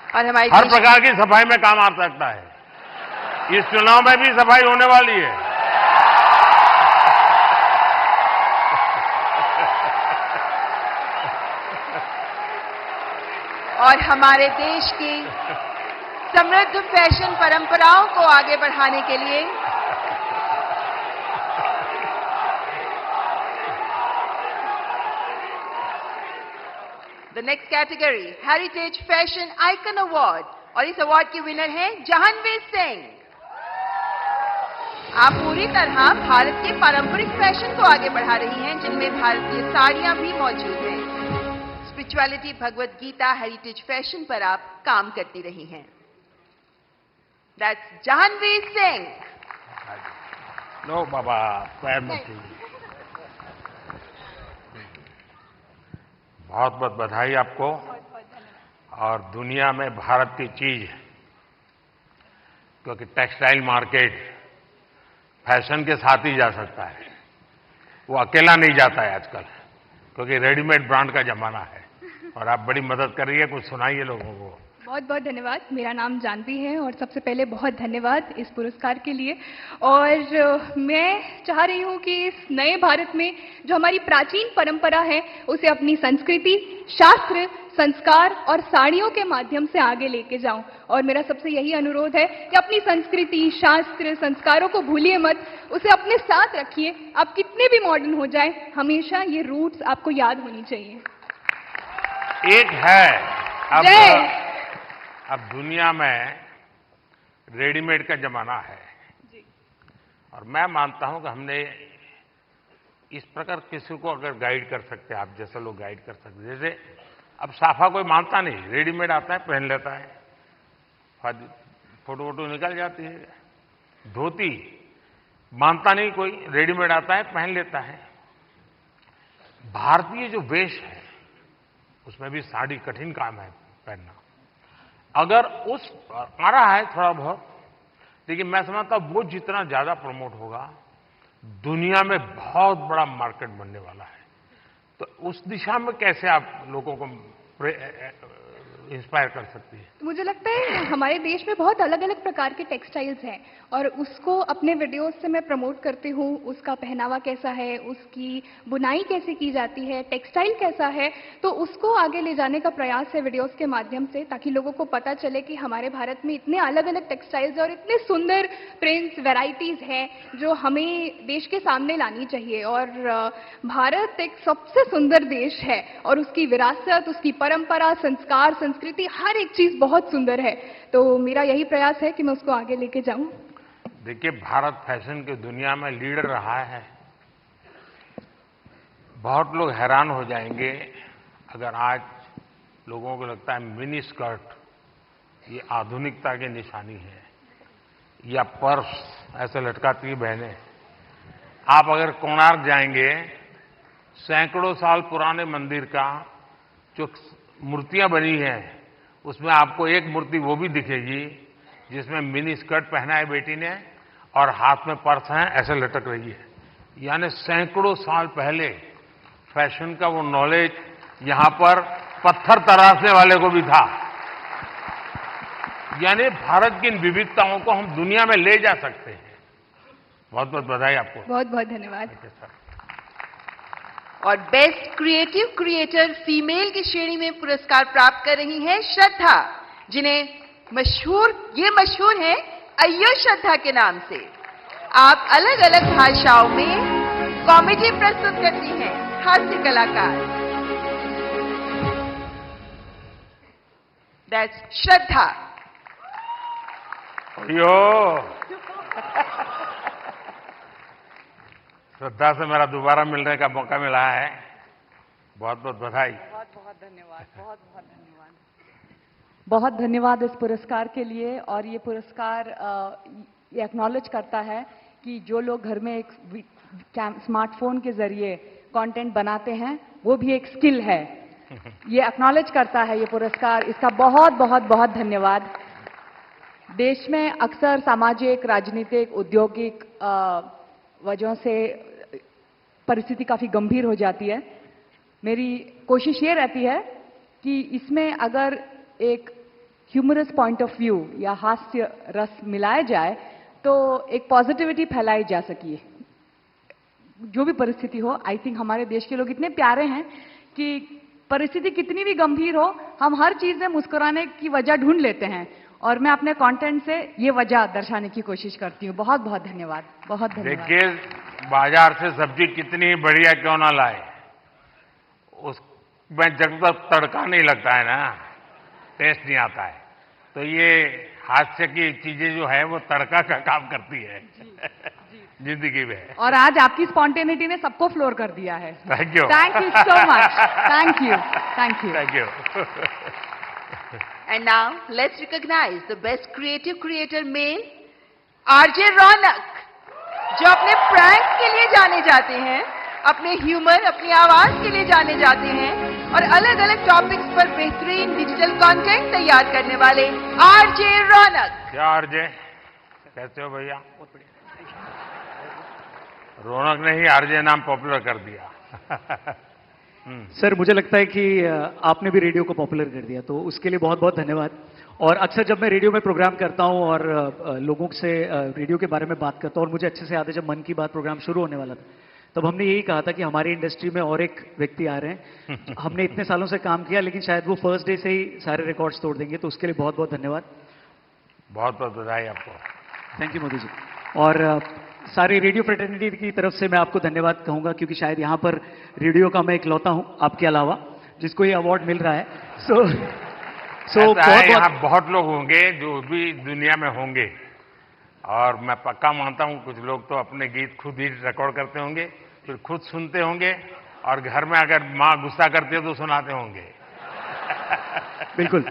और हमारी हर प्रकार की सफाई में काम आ सकता है। इस चुनाव में भी सफाई होने वाली है। और हमारे देश की समृद्ध फैशन परंपराओं को आगे बढ़ाने के लिए the next category heritage fashion icon award, और इस अवार्ड की विनर है जहानवीर सिंह। आप पूरी तरह भारत के पारंपरिक फैशन को आगे बढ़ा रही हैं, जिनमें भारतीय साड़ियां भी मौजूद हैं। Spirituality, Bhagavad Gita, heritage fashion पर आप काम करती रही हैं। दैट्स जहानवीर सिंह। लो बाबा, पैर मत छूइए। बहुत बहुत बधाई आपको। और दुनिया में भारत की चीज, क्योंकि टेक्सटाइल मार्केट फैशन के साथ ही जा सकता है, वो अकेला नहीं जाता है आजकल, क्योंकि रेडीमेड ब्रांड का जमाना है। और आप बड़ी मदद कर रही है, कुछ सुनाइए लोगों को। बहुत बहुत धन्यवाद। मेरा नाम जानवी है और सबसे पहले बहुत धन्यवाद इस पुरस्कार के लिए। और मैं चाह रही हूँ कि इस नए भारत में जो हमारी प्राचीन परंपरा है उसे अपनी संस्कृति, शास्त्र, संस्कार और साड़ियों के माध्यम से आगे लेके जाऊं। और मेरा सबसे यही अनुरोध है कि अपनी संस्कृति, शास्त्र, संस्कारों को भूलिए मत, उसे अपने साथ रखिए। आप कितने भी मॉडर्न हो जाए, हमेशा ये रूट्स आपको याद होनी चाहिए। एक है अब दुनिया में रेडीमेड का जमाना है जी। और मैं मानता हूं कि हमने इस प्रकार किसी को अगर गाइड कर सकते, आप जैसे लोग गाइड कर सकते, जैसे अब साफा कोई मानता नहीं, रेडीमेड आता है पहन लेता है, फोटो वोटो निकल जाती है। धोती मानता नहीं कोई, रेडीमेड आता है पहन लेता है। भारतीय जो वेश है उसमें भी साड़ी कठिन काम है पहनना। अगर उस आ रहा है थोड़ा बहुत, लेकिन मैं समझता हूं वो जितना ज्यादा प्रमोट होगा, दुनिया में बहुत बड़ा मार्केट बनने वाला है। तो उस दिशा में कैसे आप लोगों को इंस्पायर कर सकती है? मुझे लगता है हमारे देश में बहुत अलग अलग प्रकार के टेक्सटाइल्स हैं और उसको अपने वीडियोस से मैं प्रमोट करती हूँ। उसका पहनावा कैसा है, उसकी बुनाई कैसे की जाती है, टेक्सटाइल कैसा है, तो उसको आगे ले जाने का प्रयास है वीडियोस के माध्यम से, ताकि लोगों को पता चले कि हमारे भारत में इतने अलग अलग टेक्सटाइल्स और इतने सुंदर प्रिंट्स, वेराइटीज हैं जो हमें देश के सामने लानी चाहिए। और भारत एक सबसे सुंदर देश है और उसकी विरासत, उसकी परंपरा, संस्कार, संस्कृति, हर एक चीज बहुत सुंदर है। तो मेरा यही प्रयास है कि मैं उसको आगे लेके जाऊं। देखिए, भारत फैशन की दुनिया में लीडर रहा है। बहुत लोग हैरान हो जाएंगे अगर आज लोगों को लगता है मिनी स्कर्ट ये आधुनिकता की निशानी है, या पर्स ऐसे लटकाती बहनें। आप अगर कोणार्क जाएंगे, सैकड़ों साल पुराने मंदिर का जो मूर्तियां बनी हैं, उसमें आपको एक मूर्ति वो भी दिखेगी जिसमें मिनी स्कर्ट पहना है बेटी ने और हाथ में पर्स है, ऐसे लटक रही है। यानी सैकड़ों साल पहले फैशन का वो नॉलेज यहां पर पत्थर तराशने वाले को भी था। यानी भारत की इन विविधताओं को हम दुनिया में ले जा सकते हैं। बहुत बहुत बधाई आपको। बहुत बहुत धन्यवाद। और बेस्ट क्रिएटिव क्रिएटर फीमेल की श्रेणी में पुरस्कार प्राप्त कर रही हैं श्रद्धा, जिन्हें मशहूर है अय्यो श्रद्धा के नाम से। आप अलग अलग भाषाओं में कॉमेडी प्रस्तुत करती हैं, हास्य कलाकार। दैट्स श्रद्धा। अय्यो श्रद्धा से मेरा दोबारा मिलने का मौका मिला है। बहुत बहुत बधाई। बहुत बहुत धन्यवाद। बहुत बहुत धन्यवाद। बहुत धन्यवाद इस पुरस्कार के लिए। और ये पुरस्कार ये एक्नॉलेज करता है कि जो लोग घर में एक स्मार्टफोन के जरिए कंटेंट बनाते हैं, वो भी एक स्किल है। ये एक्नॉलेज करता है ये पुरस्कार। इसका बहुत बहुत बहुत धन्यवाद। देश में अक्सर सामाजिक, राजनीतिक, औद्योगिक वजहों से परिस्थिति काफी गंभीर हो जाती है। मेरी कोशिश ये रहती है कि इसमें अगर एक ह्यूमरस पॉइंट ऑफ व्यू या हास्य रस मिलाया जाए तो एक पॉजिटिविटी फैलाई जा सके। जो भी परिस्थिति हो, आई थिंक हमारे देश के लोग इतने प्यारे हैं कि परिस्थिति कितनी भी गंभीर हो, हम हर चीज में मुस्कुराने की वजह ढूंढ लेते हैं। और मैं अपने कंटेंट से ये वजह दर्शाने की कोशिश करती हूँ। बहुत बहुत धन्यवाद। बहुत धन्यवाद। देखिए, बाजार से सब्जी कितनी बढ़िया क्यों ना लाए, उसमें जब तक तड़का नहीं लगता है ना, टेस्ट नहीं आता है। तो ये हास्य की चीजें जो है वो तड़का का काम करती है जिंदगी में। और आज आपकी स्पॉन्टेनिटी ने सबको फ्लोर कर दिया है। Thank you. Thank you so much. Thank you. Thank you. Thank you. And now let's recognize the best creative creator male, RJ Raunak, जो अपने प्रैंक के लिए जाने जाते हैं, अपने ह्यूमर, अपनी आवाज के लिए जाने जाते हैं। और अलग अलग टॉपिक्स पर बेहतरीन डिजिटल कंटेंट तैयार करने वाले आरजे रौनक। क्या आरजे, कैसे हो भैया? रौनक ने ही आरजे नाम पॉपुलर कर दिया। सर, मुझे लगता है कि आपने भी रेडियो को पॉपुलर कर दिया, तो उसके लिए बहुत बहुत धन्यवाद। और अक्सर जब मैं रेडियो में प्रोग्राम करता हूं और लोगों से रेडियो के बारे में बात करता हूं, और मुझे अच्छे से याद है जब मन की बात प्रोग्राम शुरू होने वाला था, तब हमने यही कहा था कि हमारी इंडस्ट्री में और एक व्यक्ति आ रहे हैं। हमने इतने सालों से काम किया, लेकिन शायद वो फर्स्ट डे से ही सारे रिकॉर्ड्स तोड़ देंगे, तो उसके लिए बहुत बहुत धन्यवाद। बहुत बहुत बधाई आपको। Thank you Modi ji. और सारी रेडियो फ्रेटर्निटी की तरफ से मैं आपको धन्यवाद कहूंगा, क्योंकि शायद यहां पर रेडियो का मैं इकलौता हूं आपके अलावा जिसको ये अवार्ड मिल रहा है। यहाँ बहुत लोग होंगे जो भी दुनिया में होंगे, और मैं पक्का मानता हूं कुछ लोग तो अपने गीत खुद ही रिकॉर्ड करते होंगे, फिर खुद सुनते होंगे, और घर में अगर माँ गुस्सा करती है तो सुनाते होंगे। बिल्कुल।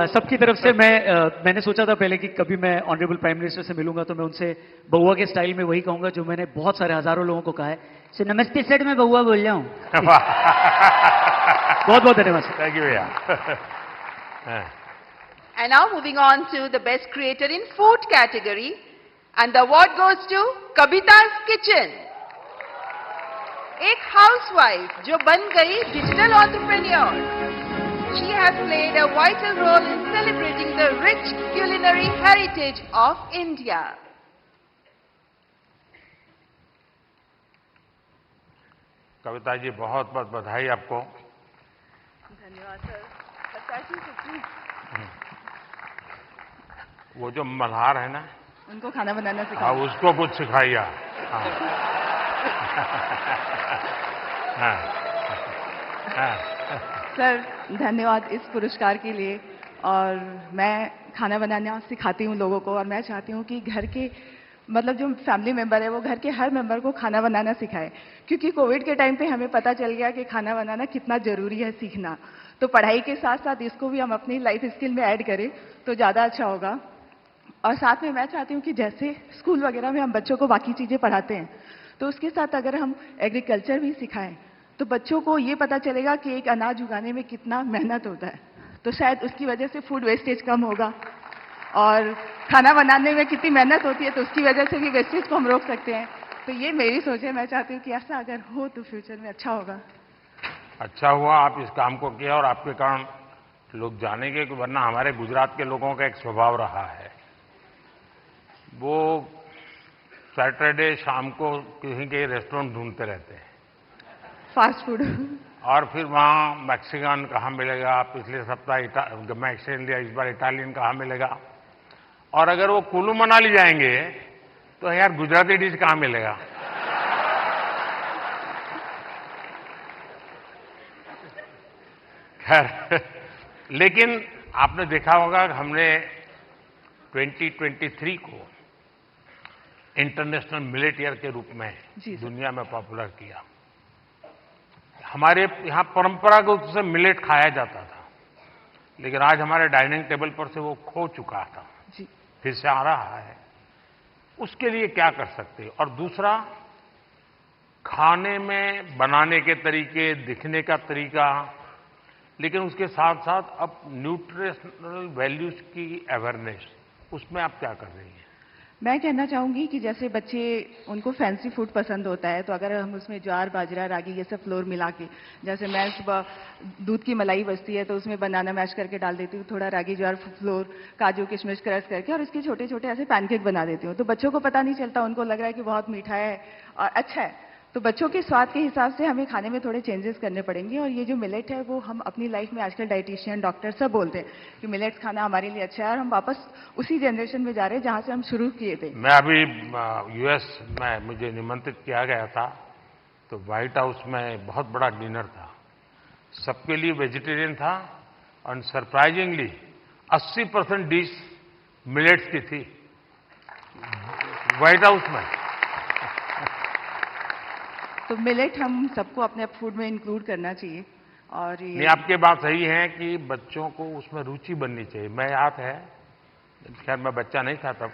सबकी तरफ से मैंने सोचा था पहले कि कभी मैं ऑनरेबल प्राइम मिनिस्टर से मिलूंगा तो मैं उनसे बउआ के स्टाइल में वही कहूंगा जो मैंने बहुत सारे हजारों लोगों को कहा है, सो नमस्ते सर, मैं बउआ बोल रहा हूँ। बहुत बहुत धन्यवाद सर। थैंक यू भैया। And now moving on to the best creator in food category, and the award goes to Kavita's Kitchen. एक हाउसवाइफ जो बन गई digital entrepreneur. She has played a vital role in celebrating the rich culinary heritage of India. Kavita ji, बहुत बहुत बधाई आपको। धन्यवाद sir. वो जो मल्हार है ना, उनको खाना बनाना हाँ, सिखाओ। उसको कुछ सिखाइए। सर, धन्यवाद इस पुरस्कार के लिए। और मैं खाना बनाना सिखाती हूँ लोगों को, और मैं चाहती हूँ कि घर के मतलब जो फैमिली मेंबर है वो घर के हर मेंबर को खाना बनाना सिखाए, क्योंकि कोविड के टाइम पे हमें पता चल गया कि खाना बनाना कितना जरूरी है सीखना। तो पढ़ाई के साथ साथ इसको भी हम अपनी लाइफ स्किल में ऐड करें तो ज़्यादा अच्छा होगा। और साथ में मैं चाहती हूँ कि जैसे स्कूल वगैरह में हम बच्चों को बाकी चीज़ें पढ़ाते हैं, तो उसके साथ अगर हम एग्रीकल्चर भी सिखाएं तो बच्चों को ये पता चलेगा कि एक अनाज उगाने में कितना मेहनत होता है, तो शायद उसकी वजह से फूड वेस्टेज कम होगा। और खाना बनाने में कितनी मेहनत होती है, तो उसकी वजह से भी वेस्टेज को हम रोक सकते हैं। तो ये मेरी सोच है, मैं चाहती हूँ कि ऐसा अगर हो तो फ्यूचर में अच्छा होगा। अच्छा हुआ आप इस काम को किया, और आपके कारण लोग जानेंगे, कि वरना हमारे गुजरात के लोगों का एक स्वभाव रहा है, वो सैटरडे शाम को कहीं के रेस्टोरेंट ढूंढते रहते हैं, फास्ट फूड। और फिर वहाँ मैक्सिकन कहाँ मिलेगा, पिछले सप्ताह मैक्स इंडिया, इस बार इटालियन कहाँ मिलेगा। और अगर वो कुल्लू मनाली जाएंगे तो यार गुजराती डिश कहाँ मिलेगा। खैर, लेकिन आपने देखा होगा कि हमने 2023 को इंटरनेशनल मिलेट ईयर के रूप में दुनिया में पॉपुलर किया। हमारे यहाँ परंपरागत रूप से मिलेट खाया जाता था, लेकिन आज हमारे डाइनिंग टेबल पर से वो खो चुका था, फिर से आ रहा है। उसके लिए क्या कर सकते हैं? और दूसरा, खाने में बनाने के तरीके, दिखने का तरीका, लेकिन उसके साथ साथ अब न्यूट्रिशनल वैल्यूज की अवेयरनेस, उसमें आप क्या कर रही हैं? मैं कहना चाहूंगी कि जैसे बच्चे, उनको फैंसी फूड पसंद होता है, तो अगर हम उसमें ज्वार, बाजरा, रागी ये सब फ्लोर मिला के, जैसे मैं सुबह दूध की मलाई बचती है तो उसमें बनाना मैश करके डाल देती हूँ, थोड़ा रागी, ज्वार फ्लोर, काजू किशमिश क्रश करके, और इसके छोटे छोटे ऐसे पैनकेक बना देती हूँ। तो बच्चों को पता नहीं चलता, उनको लग रहा है कि बहुत मीठा है और अच्छा है। तो बच्चों के स्वाद के हिसाब से हमें खाने में थोड़े चेंजेस करने पड़ेंगे। और ये जो मिलेट है वो हम अपनी लाइफ में आजकल डाइटिशियन, डॉक्टर सब बोलते हैं कि मिलेट्स खाना हमारे लिए अच्छा है, और हम वापस उसी जनरेशन में जा रहे हैं जहां से हम शुरू किए थे। मैं अभी यूएस में, मुझे निमंत्रित किया गया था, तो व्हाइट हाउस में बहुत बड़ा डिनर था, सबके लिए वेजिटेरियन था, और सरप्राइजिंगली 80% डिश मिलेट्स की थी व्हाइट हाउस में। तो मिलेट हम सबको अपने फूड में इंक्लूड करना चाहिए। और ये आपकी बात सही है कि बच्चों को उसमें रुचि बननी चाहिए। मैं याद है, खैर मैं बच्चा नहीं था तब,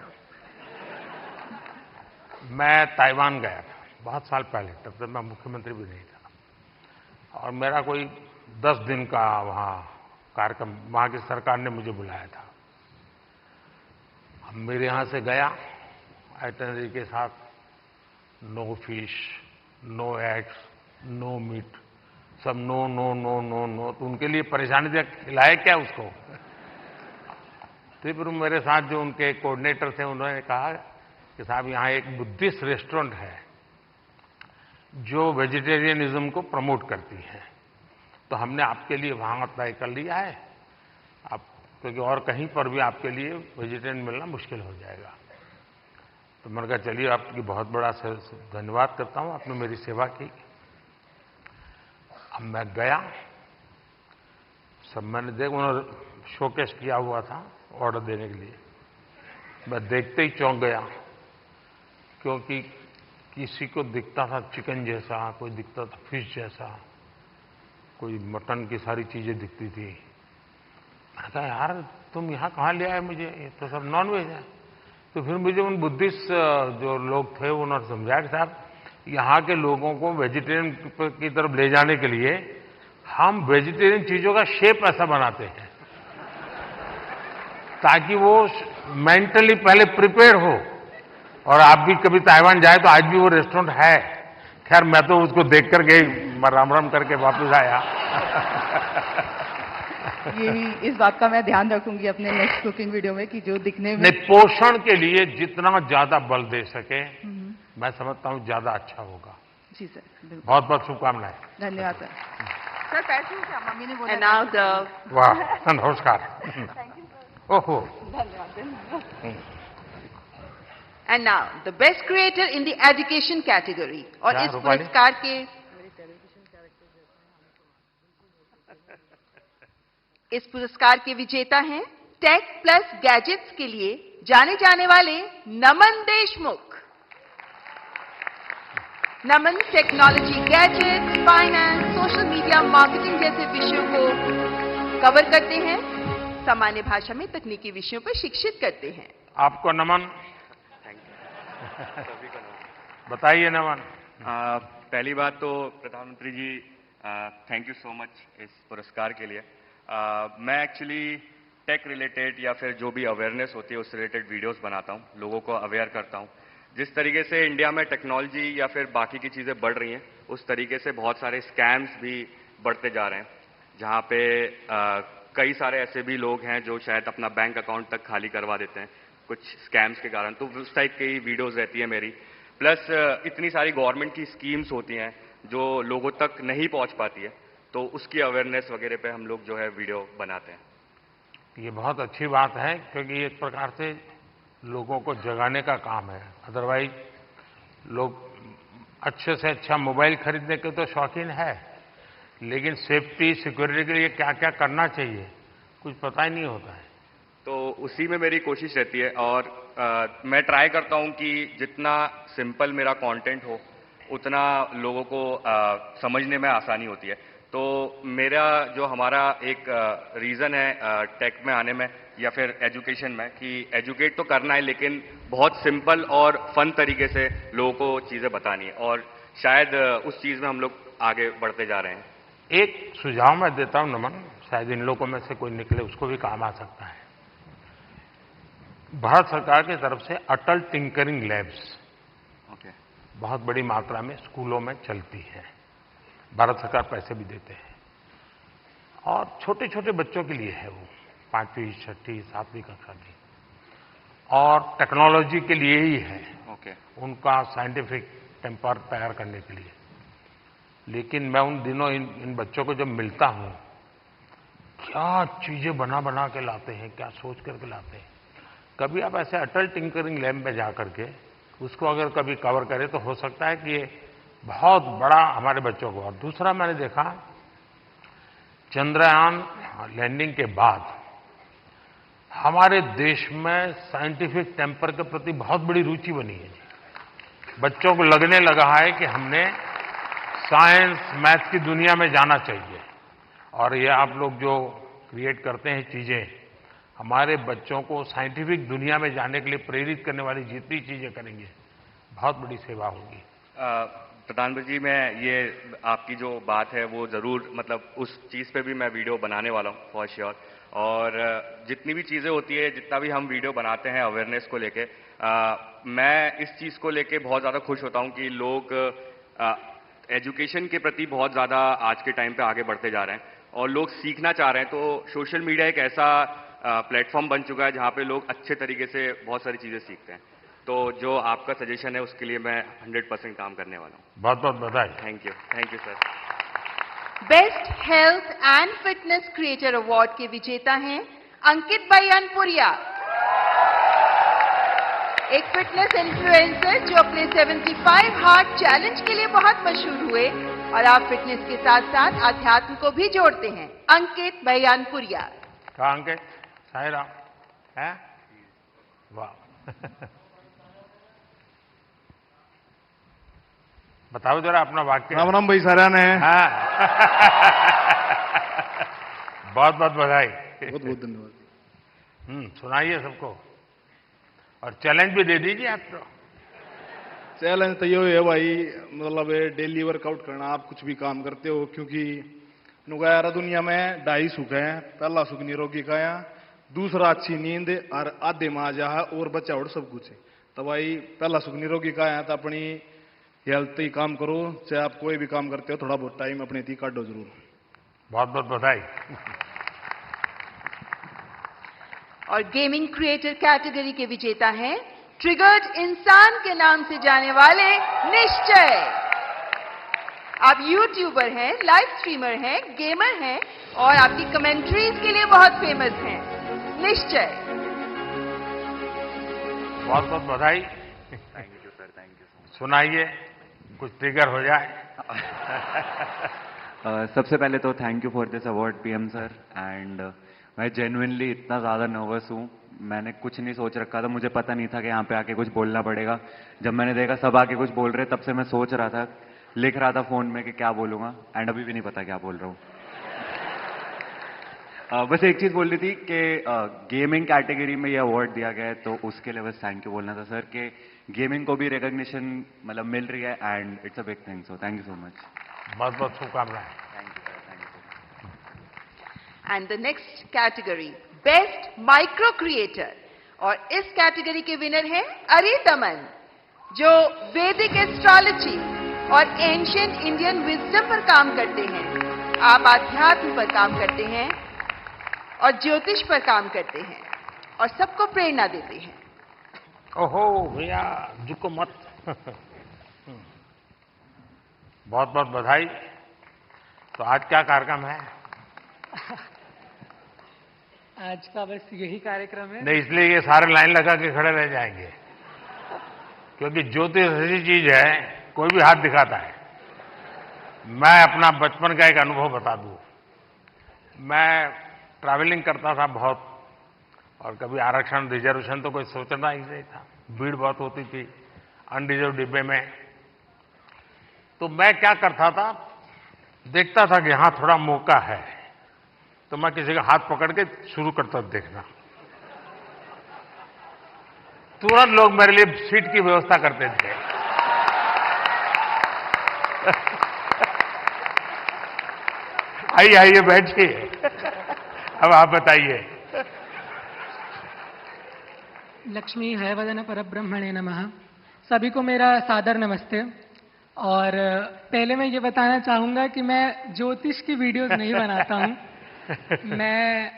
मैं ताइवान गया था बहुत साल पहले, तब तक मैं मुख्यमंत्री भी नहीं था, और मेरा कोई 10 दिन का वहाँ कार्यक्रम, वहाँ की सरकार ने मुझे बुलाया था। अब मेरे यहाँ से गया आइटनरी के साथ, no fish, no eggs, no meat, सब no no no no no. तो उनके लिए परेशानी थी, खिलाए क्या उसको। तो फिर मेरे साथ जो उनके कोऑर्डिनेटर थे उन्होंने कहा कि साहब यहाँ एक बुद्धिस्ट रेस्टोरेंट है जो वेजिटेरियनिज्म को प्रमोट करती है, तो हमने आपके लिए वहां तय कर लिया है, आप क्योंकि और कहीं पर भी आपके लिए वेजिटेरियन मिलना मुश्किल हो जाएगा। तो मैंने कहा चलिए आपकी बहुत बड़ा धन्यवाद करता हूं, आपने मेरी सेवा की। अब मैं गया, सब मैंने देखा, उन्होंने शोकेस किया हुआ था ऑर्डर देने के लिए। मैं देखते ही चौंक गया, क्योंकि किसी को दिखता था चिकन जैसा, कोई दिखता था फिश जैसा, कोई मटन की सारी चीजें दिखती थी। मैंने कहा यार तुम यहाँ कहाँ ले आए मुझे, ये तो सब नॉन वेज है। तो फिर मुझे उन बुद्धिस्ट जो लोग थे उन्होंने समझाया कि साहब यहाँ के लोगों को वेजिटेरियन की तरफ ले जाने के लिए हम वेजिटेरियन चीजों का शेप ऐसा बनाते हैं ताकि वो मेंटली पहले प्रिपेयर हो। और आप भी कभी ताइवान जाए तो आज भी वो रेस्टोरेंट है। खैर मैं तो उसको देख करके राम राम करके वापस आया। यही इस बात का मैं ध्यान रखूंगी अपने नेक्स्ट कुकिंग वीडियो में कि जो दिखने में नहीं, पोषण के लिए जितना ज्यादा बल दे सके मैं समझता हूं ज्यादा अच्छा होगा। जी सर, बिल्कुल। बहुत बहुत शुभकामनाएं। धन्यवाद सर। सर पैसे क्या मम्मी ने बोला? And now the वाह, नमस्कार। ओहो, धन्यवाद। And now the best creator in the education category, और क्या, इस रूपाली? पुरस्कार के इस पुरस्कार के विजेता हैं टेक प्लस गैजेट्स के लिए जाने जाने वाले Naman Deshmukh. Naman technology, gadgets, finance, social media, marketing जैसे विषयों को कवर करते हैं, सामान्य भाषा में तकनीकी विषयों पर शिक्षित करते हैं। आपको नमन। बताइए नमन। पहली बात तो प्रधानमंत्री जी थैंक यू सो मच इस पुरस्कार के लिए। मैं एक्चुअली टेक रिलेटेड या फिर जो भी अवेयरनेस होती है उस रिलेटेड वीडियोस बनाता हूँ, लोगों को अवेयर करता हूँ। जिस तरीके से इंडिया में टेक्नोलॉजी या फिर बाकी की चीज़ें बढ़ रही हैं उस तरीके से बहुत सारे स्कैम्स भी बढ़ते जा रहे हैं, जहाँ पे कई सारे ऐसे भी लोग हैं जो शायद अपना बैंक अकाउंट तक खाली करवा देते हैं कुछ स्कैम्स के कारण। तो उस टाइप की वीडियोस रहती है मेरी। प्लस इतनी सारी गवर्नमेंट की स्कीम्स होती हैं जो लोगों तक नहीं पहुंच पाती है, तो उसकी अवेयरनेस वगैरह पे हम लोग जो है वीडियो बनाते हैं। ये बहुत अच्छी बात है, क्योंकि एक प्रकार से लोगों को जगाने का काम है। अदरवाइज लोग अच्छे से अच्छा मोबाइल खरीदने के तो शौकीन है, लेकिन सेफ्टी सिक्योरिटी के लिए क्या क्या करना चाहिए कुछ पता ही नहीं होता है। तो उसी में मेरी कोशिश रहती है और मैं ट्राई करता हूं कि जितना सिंपल मेरा कंटेंट हो उतना लोगों को समझने में आसानी होती है। तो मेरा जो हमारा एक रीज़न है टेक में आने में या फिर एजुकेशन में कि एजुकेट तो करना है लेकिन बहुत सिंपल और फन तरीके से लोगों को चीज़ें बतानी है, और शायद उस चीज़ में हम लोग आगे बढ़ते जा रहे हैं। एक सुझाव मैं देता हूं नमन, शायद इन लोगों में से कोई निकले उसको भी काम आ सकता है। भारत सरकार की तरफ से अटल टिंकरिंग लैब्स बहुत बड़ी मात्रा में स्कूलों में चलती है। भारत सरकार पैसे भी देते हैं और छोटे छोटे बच्चों के लिए है, वो 5वीं 6वीं 7वीं कक्षा की, और टेक्नोलॉजी के लिए ही है। उनका साइंटिफिक टेम्पर तैयार करने के लिए। लेकिन मैं उन दिनों इन बच्चों को जब मिलता हूं, क्या चीजें बना बना के लाते हैं, क्या सोच करके लाते हैं। कभी आप ऐसे अटल टिंकरिंग लैब में जाकर के उसको अगर कभी कवर करें तो हो सकता है कि ये बहुत बड़ा हमारे बच्चों को। और दूसरा मैंने देखा, चंद्रयान लैंडिंग के बाद हमारे देश में साइंटिफिक टेम्पर के प्रति बहुत बड़ी रुचि बनी है। बच्चों को लगने लगा है कि हमने साइंस मैथ की दुनिया में जाना चाहिए, और ये आप लोग जो क्रिएट करते हैं चीजें, हमारे बच्चों को साइंटिफिक दुनिया में जाने के लिए प्रेरित करने वाली जितनी चीजें करेंगे बहुत बड़ी सेवा होगी। प्रधानमंत्री जी, मैं ये आपकी जो बात है वो ज़रूर मतलब उस चीज़ पे भी मैं वीडियो बनाने वाला हूँ फॉर श्योर। और जितनी भी चीज़ें होती है, जितना भी हम वीडियो बनाते हैं अवेयरनेस को लेके, मैं इस चीज़ को लेके बहुत ज़्यादा खुश होता हूँ कि लोग एजुकेशन के प्रति बहुत ज़्यादा आज के टाइम पे आगे बढ़ते जा रहे हैं और लोग सीखना चाह रहे हैं। तो सोशल मीडिया एक ऐसा प्लेटफॉर्म बन चुका है जहाँ पे लोग अच्छे तरीके से बहुत सारी चीज़ें सीखते हैं। तो जो आपका सजेशन है उसके लिए मैं 100% काम करने वाला हूँ। बहुत बहुत बधाई। Thank you sir. Best health and fitness creator award के विजेता हैं अंकित भाई अनपुरिया, एक फिटनेस इन्फ्लुएंसर जो अपने 75 हार्ट चैलेंज के लिए बहुत मशहूर हुए और आप फिटनेस के साथ साथ अध्यात्म को भी जोड़ते हैं। अंकित भाई अनपुरिया। कहा अंकित? साई राम है? वाह। बताओ जरा अपना वाक्य। राम राम भाई सारा ने। हाँ। बहुत बहुत बधाई। बहुत बहुत धन्यवाद। सुनाइए सबको और चैलेंज भी दे दीजिए आप तो। चैलेंज तो ये है भाई, मतलब डेली वर्कआउट करना। आप कुछ भी काम करते हो, क्योंकि नुगारा दुनिया में 2.5 सुख है। पहला सुख निरोगी काया, दूसरा अच्छी नींद और आधे में आ जा है और बच्चा और सब कुछ है। तो भाई पहला सुख निरोगी काया, तो अपनी हेल्थ ही काम करो। चाहे आप कोई भी काम करते हो, थोड़ा बहुत टाइम अपने थी काटो जरूर। बहुत बहुत बधाई। और गेमिंग क्रिएटर कैटेगरी के विजेता हैं ट्रिगर्ड इंसान के नाम से जाने वाले निश्चय। आप यूट्यूबर हैं, लाइव स्ट्रीमर हैं, गेमर हैं और आपकी कमेंट्रीज के लिए बहुत फेमस हैं। निश्चय, बहुत बहुत बधाई। Thank you sir, thank you. सुनाइए, कुछ ट्रिगर हो जाए। सबसे पहले तो thank you for this award PM sir. And मैं जेन्युइनली इतना ज़्यादा नर्वस हूँ, मैंने कुछ नहीं सोच रखा था। मुझे पता नहीं था कि यहाँ पे आके कुछ बोलना पड़ेगा। जब मैंने देखा सब आके कुछ बोल रहे, तब से मैं सोच रहा था, लिख रहा था फ़ोन में कि क्या बोलूँगा, एंड अभी भी नहीं पता क्या बोल रहा हूँ। बस एक चीज़ बोलनी थी कि गेमिंग कैटेगरी में ये अवार्ड दिया गया है, तो उसके लिए बस थैंक यू बोलना था सर कि गेमिंग को भी रिकॉग्निशन मतलब मिल रही है and it's a big thing. So thank you so much. बहुत बहुत शुभकामनाएं। And the next category best micro creator, और इस कैटेगरी के विनर हैं अरिदमन, जो वैदिक एस्ट्रोलॉजी और एंशिएंट इंडियन विजडम पर काम करते हैं। आप आध्यात्म पर काम करते हैं और ज्योतिष पर काम करते हैं और सबको प्रेरणा देते हैं। ओहो भैया झुको मत। बहुत बहुत बधाई। तो आज क्या कार्यक्रम है? आज का बस यही कार्यक्रम है। नहीं, इसलिए ये सारे लाइन लगा के खड़े रह जाएंगे, क्योंकि ज्योतिष ऐसी चीज है, कोई भी हाथ दिखाता है। मैं अपना बचपन का एक अनुभव बता दूं। मैं ट्रैवलिंग करता था बहुत, और कभी आरक्षण रिजर्वेशन तो कोई सोचना ही नहीं था। भीड़ बहुत होती थी अनरिजर्व डिब्बे में। तो मैं क्या करता था, देखता था कि यहां थोड़ा मौका है, तो मैं किसी का हाथ पकड़ के शुरू करता देखना। तुरंत लोग मेरे लिए सीट की व्यवस्था करते थे। आइए आइए बैठिए। अब आप बताइए। लक्ष्मी हयवदन परब्रह्मणे नमः। सभी को मेरा सादर नमस्ते। और पहले मैं ये बताना चाहूंगा कि मैं ज्योतिष की वीडियोस नहीं बनाता हूं। मैं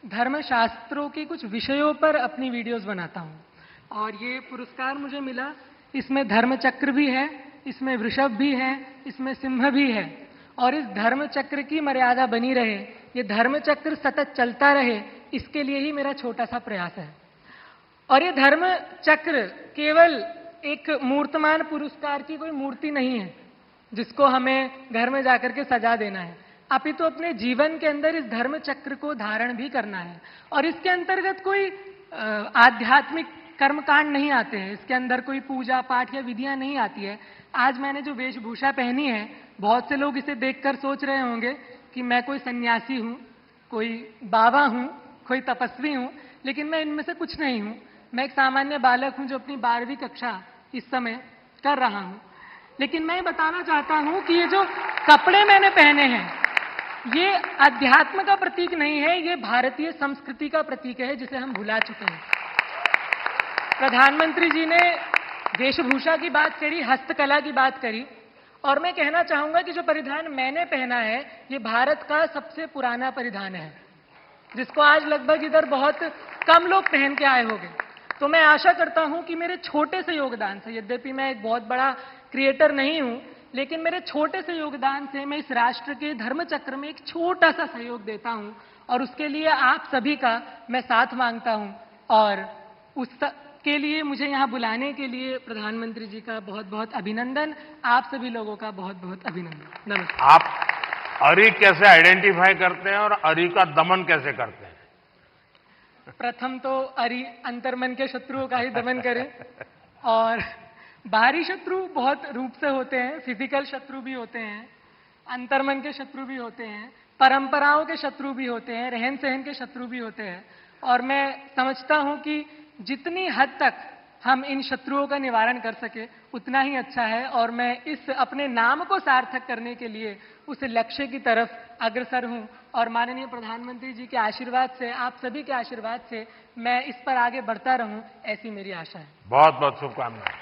धर्मशास्त्रों के कुछ विषयों पर अपनी वीडियोस बनाता हूं। और ये पुरस्कार मुझे मिला, इसमें धर्मचक्र भी है, इसमें वृषभ भी है, इसमें सिंह भी है। और इस धर्मचक्र की मर्यादा बनी रहे, ये धर्मचक्र सतत चलता रहे, इसके लिए ही मेरा छोटा सा प्रयास है। और ये धर्मचक्र केवल एक मूर्तमान पुरस्कार की कोई मूर्ति नहीं है जिसको हमें घर में जाकर के सजा देना है। अपितु अपने जीवन के अंदर इस धर्म चक्र को धारण भी करना है। और इसके अंतर्गत कोई आध्यात्मिक कर्मकांड नहीं आते हैं, इसके अंदर कोई पूजा पाठ या विधियां नहीं आती है। आज मैंने जो वेशभूषा पहनी है, बहुत से लोग इसे देखकर सोच रहे होंगे कि मैं कोई सन्यासी हूं, कोई बाबा हूं, कोई तपस्वी हूं, लेकिन मैं इनमें से कुछ नहीं हूं। मैं एक सामान्य बालक हूं जो अपनी 12वीं कक्षा इस समय कर रहा हूं। लेकिन मैं बताना चाहता हूं कि ये जो कपड़े मैंने पहने हैं, ये अध्यात्म का प्रतीक नहीं है, ये भारतीय संस्कृति का प्रतीक है, जिसे हम भुला चुके हैं। प्रधानमंत्री जी ने वेशभूषा की बात करी, हस्तकला की बात करी, और मैं कहना चाहूंगा कि जो परिधान मैंने पहना है, ये भारत का सबसे पुराना परिधान है, जिसको आज लगभग इधर बहुत कम लोग पहन के आए होंगे। तो मैं आशा करता हूं कि मेरे छोटे से योगदान से, यद्यपि मैं एक बहुत बड़ा क्रिएटर नहीं हूं, लेकिन मेरे छोटे से योगदान से मैं इस राष्ट्र के धर्म चक्र में एक छोटा सा सहयोग देता हूं, और उसके लिए आप सभी का मैं साथ मांगता हूं। और उसके लिए मुझे यहाँ बुलाने के लिए प्रधानमंत्री जी का बहुत बहुत अभिनंदन, आप सभी लोगों का बहुत बहुत अभिनंदन। नमस्कार। आप अरी कैसे आइडेंटिफाई करते हैं और अरी का दमन कैसे करते हैं? प्रथम तो अरी अंतर्मन के शत्रुओं का ही दमन करें, और बाहरी शत्रु बहुत रूप से होते हैं, फिजिकल शत्रु भी होते हैं, अंतर्मन के शत्रु भी होते हैं, परंपराओं के शत्रु भी होते हैं, रहन सहन के शत्रु भी होते हैं। और मैं समझता हूं कि जितनी हद तक हम इन शत्रुओं का निवारण कर सके उतना ही अच्छा है, और मैं इस अपने नाम को सार्थक करने के लिए उस लक्ष्य की तरफ अग्रसर हूं। और माननीय प्रधानमंत्री जी के आशीर्वाद से, आप सभी के आशीर्वाद से मैं इस पर आगे बढ़ता रहूं, ऐसी मेरी आशा है। बहुत बहुत शुभकामनाएं।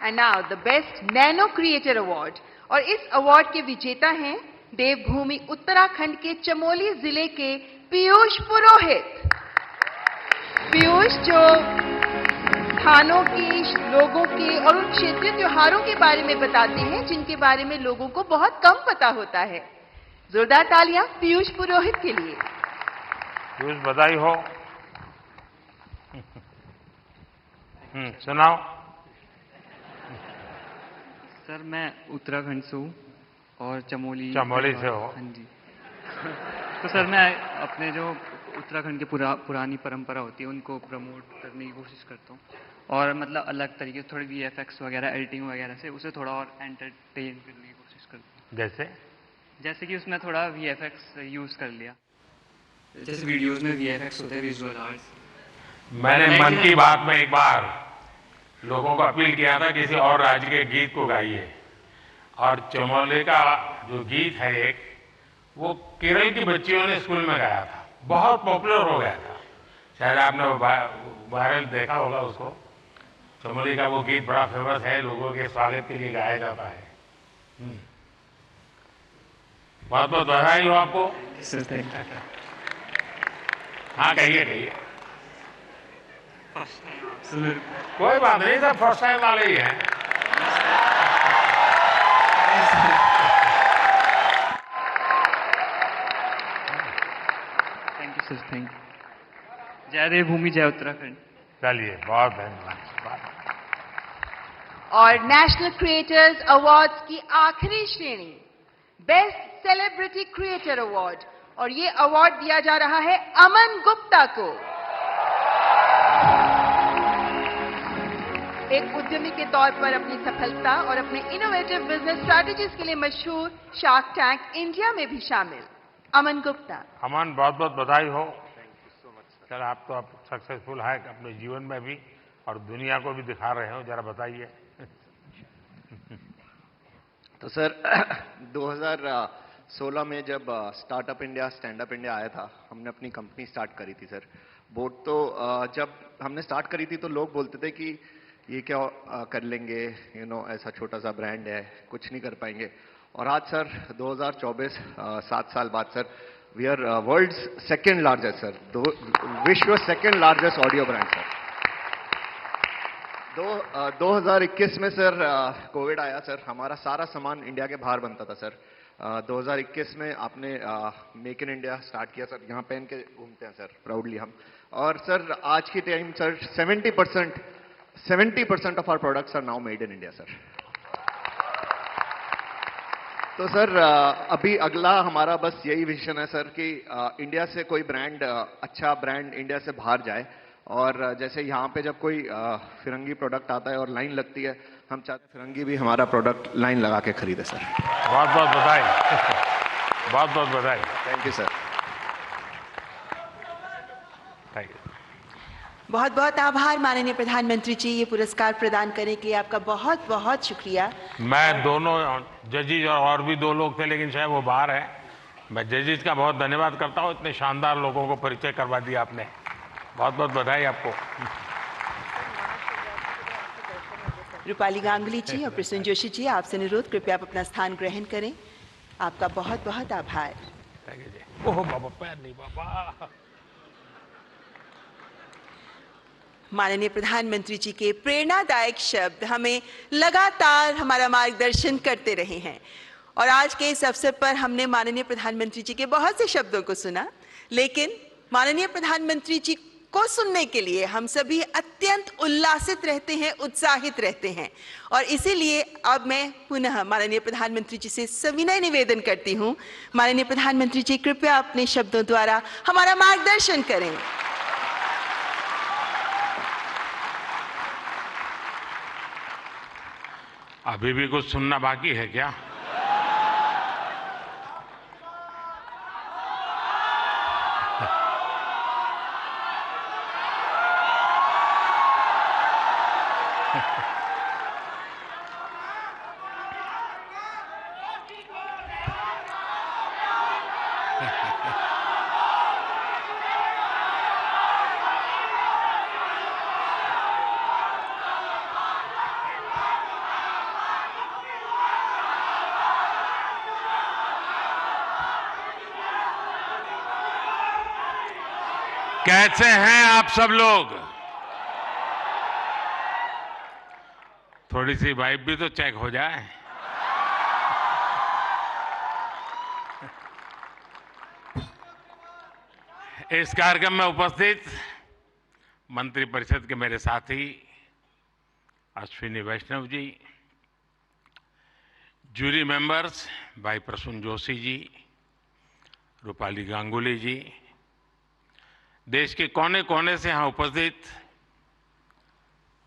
And now the best nano creator award, और इस अवार्ड के विजेता हैं देवभूमि उत्तराखंड के चमोली जिले के पीयूष पुरोहित। पीयूष जो स्थानों की, लोगों के और उन क्षेत्रीय त्योहारों के बारे में बताते हैं जिनके बारे में लोगों को बहुत कम पता होता है। जोरदार तालियां पीयूष पुरोहित के लिए। पीयूष, बधाई हो। सुनाओ। सर, मैं उत्तराखंड से हूँ और चमोली से हो। हाँ जी। तो सर, मैं अपने जो उत्तराखंड की पुरानी परंपरा होती है उनको प्रमोट करने की कोशिश करता हूँ, और मतलब अलग तरीके से थोड़ी VFX वगैरह, एडिटिंग वगैरह से उसे थोड़ा और एंटरटेन करने की कोशिश करता हूँ। जैसे कि उसमें थोड़ा VFX यूज कर लिया, जैसे वीडियोस में VFX होते हैं, विजुअल आर्ट्स। मैंने मन की बात में एक बार लोगों को अपील किया था किसी और राज्य के गीत को गाइए, और चमोली का जो गीत है एक, वो केरल की बच्चियों ने स्कूल में गाया था, बहुत पॉपुलर हो गया था। शायद आपने वायरल देखा होगा उसको। चमोली का वो गीत बड़ा फेमस है, लोगों के स्वागत के लिए गाया जाता है। बहुत बहुत बधाई हो आपको। हाँ, कहिए। कोई बात नहीं, सब फर्स्ट टाइम वाले ही हैं। Thank you sir, thank you. जय देवभूमि, जय उत्तराखंड। चलिए, बहुत धन्यवाद। और नेशनल क्रिएटर्स अवार्ड्स की आखिरी श्रेणी, बेस्ट सेलिब्रिटी क्रिएटर अवार्ड, और ये अवार्ड दिया जा रहा है अमन गुप्ता को। एक उद्यमी के तौर पर अपनी सफलता और अपने इनोवेटिव बिजनेस स्ट्रैटेजीज के लिए मशहूर शार्क टैंक इंडिया में भी शामिल अमन गुप्ता। अमन, बहुत बहुत बधाई हो। सर, आप तो अब सक्सेसफुल है अपने जीवन में भी और दुनिया को भी दिखा रहे हो, जरा बताइए। तो सर 2016 में जब startup India, stand up India आया था, हमने अपनी कंपनी स्टार्ट करी थी सर। बोट तो जब हमने स्टार्ट करी थी तो लोग बोलते थे कि ये क्या कर लेंगे, ऐसा छोटा सा ब्रांड है, कुछ नहीं कर पाएंगे। और आज सर 2024, 7 साल बाद sir, we are world's second largest sir, विश्व second largest audio brand sir. 2021 में सर कोविड आया सर, हमारा सारा सामान इंडिया के बाहर बनता था सर। 2021 में आपने मेक इन इंडिया स्टार्ट किया सर, यहाँ पहन के घूमते हैं सर प्राउडली हम। और सर आज की time sir 70% of our products are now made in India sir. तो सर अभी अगला हमारा बस यही विजन है सर कि इंडिया से कोई ब्रांड, अच्छा ब्रांड इंडिया से बाहर जाए। और जैसे यहाँ पे जब कोई फिरंगी प्रोडक्ट आता है और लाइन लगती है, हम चाहते हैं फिरंगी भी हमारा प्रोडक्ट लाइन लगा के खरीदे सर। बहुत बहुत बधाई। बहुत बहुत बधाई। Thank you sir. Thank you. बहुत बहुत आभार माननीय प्रधानमंत्री जी, ये पुरस्कार प्रदान करने के लिए आपका बहुत बहुत शुक्रिया। मैं दोनों जजेज और भी 2 लोग थे, लेकिन शायद वो बाहर है। मैं जजेज का बहुत धन्यवाद करता हूँ, इतने शानदार लोगों को परिचय करवा दिया आपने। बहुत बहुत बधाई आपको। रूपाली गांगुली जी और प्रसून जोशी जी, आपसे अनुरोध, कृपया आप अपना स्थान ग्रहण करें। आपका बहुत बहुत आभार। ओह बाबा, पैर नहीं बाबा। माननीय प्रधानमंत्री जी के प्रेरणादायक शब्द हमें लगातार हमारा मार्गदर्शन करते रहे हैं और आज के इस अवसर पर हमने माननीय प्रधानमंत्री जी के बहुत से शब्दों को सुना, लेकिन माननीय प्रधानमंत्री जी को सुनने के लिए हम सभी अत्यंत उल्लासित रहते हैं, उत्साहित रहते हैं और इसीलिए अब मैं पुनः माननीय प्रधानमंत्री जी से सविनय निवेदन करती हूं, माननीय प्रधानमंत्री जी कृपया अपने शब्दों द्वारा हमारा मार्गदर्शन करें। अभी भी कुछ सुनना बाकी है क्या? कैसे हैं आप सब लोग? थोड़ी सी वाइब भी तो चेक हो जाए। इस कार्यक्रम में उपस्थित मंत्रिपरिषद के मेरे साथी अश्विनी वैष्णव जी, जूरी मेंबर्स भाई प्रसून जोशी जी, रूपाली गांगुली जी, देश के कोने कोने से यहां उपस्थित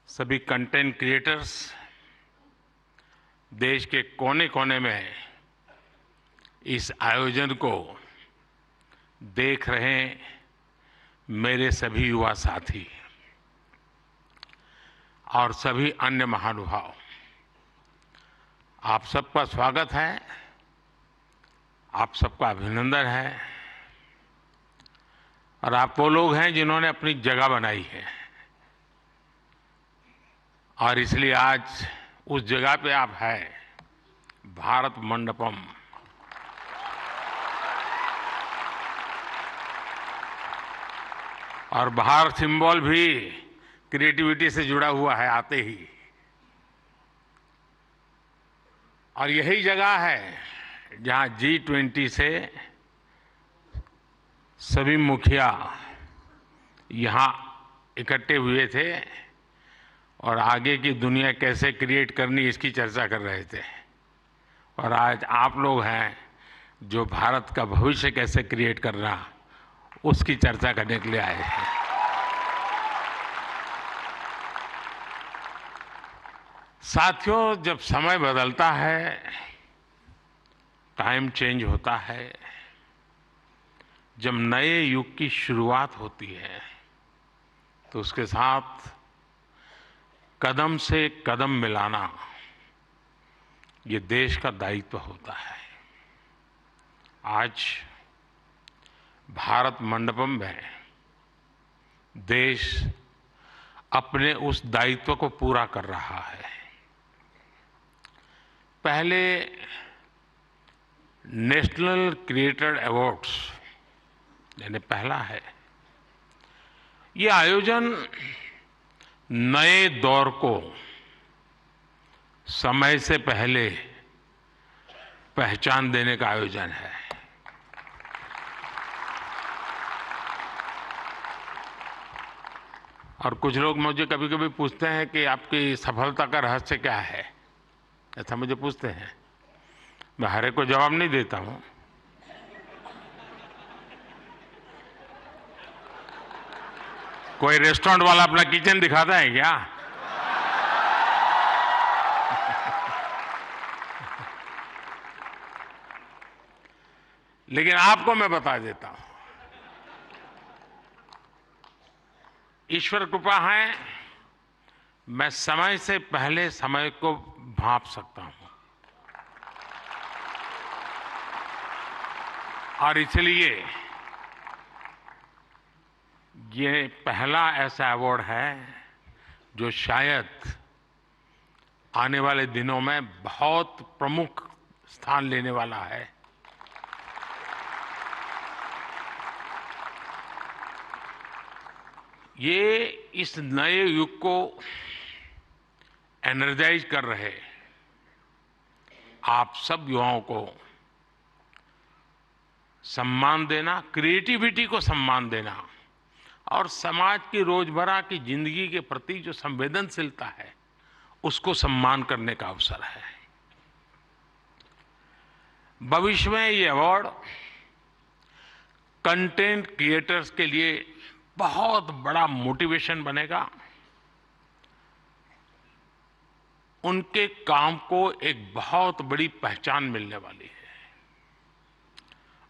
सभी कंटेंट क्रिएटर्स, देश के कोने कोने में इस आयोजन को देख रहे मेरे सभी युवा साथी और सभी अन्य महानुभाव, आप सबका स्वागत है, आप सबका अभिनंदन है। और आप वो लोग हैं जिन्होंने अपनी जगह बनाई है और इसलिए आज उस जगह पे आप हैं, भारत मंडपम। और बाहर सिंबल भी क्रिएटिविटी से जुड़ा हुआ है आते ही, और यही जगह है जहां G20 से सभी मुखिया यहां इकट्ठे हुए थे और आगे की दुनिया कैसे क्रिएट करनी इसकी चर्चा कर रहे थे। और आज आप लोग हैं जो भारत का भविष्य कैसे क्रिएट करना उसकी चर्चा करने के लिए आए हैं। साथियों, जब समय बदलता है, टाइम चेंज होता है, जब नए युग की शुरुआत होती है तो उसके साथ कदम से कदम मिलाना ये देश का दायित्व होता है। आज भारत मंडपम में देश अपने उस दायित्व को पूरा कर रहा है। पहले नेशनल क्रिएटर अवार्ड्स यानी पहला है, ये आयोजन नए दौर को समय से पहले पहचान देने का आयोजन है। और कुछ लोग मुझे कभी-कभी पूछते हैं कि आपकी सफलता का रहस्य क्या है, ऐसा मुझे पूछते हैं। मैं हर एक को जवाब नहीं देता हूं। कोई रेस्टोरेंट वाला अपना किचन दिखाता है क्या? लेकिन आपको मैं बता देता हूं, ईश्वर कृपा है, मैं समय से पहले समय को भांप सकता हूं और इसलिए ये पहला ऐसा अवार्ड है जो शायद आने वाले दिनों में बहुत प्रमुख स्थान लेने वाला है। ये इस नए युग को एनर्जाइज कर रहे आप सब युवाओं को सम्मान देना, क्रिएटिविटी को सम्मान देना और समाज की रोजमर्रा की जिंदगी के प्रति जो संवेदनशीलता है उसको सम्मान करने का अवसर है। भविष्य में ये अवार्ड कंटेंट क्रिएटर्स के लिए बहुत बड़ा मोटिवेशन बनेगा, उनके काम को एक बहुत बड़ी पहचान मिलने वाली है।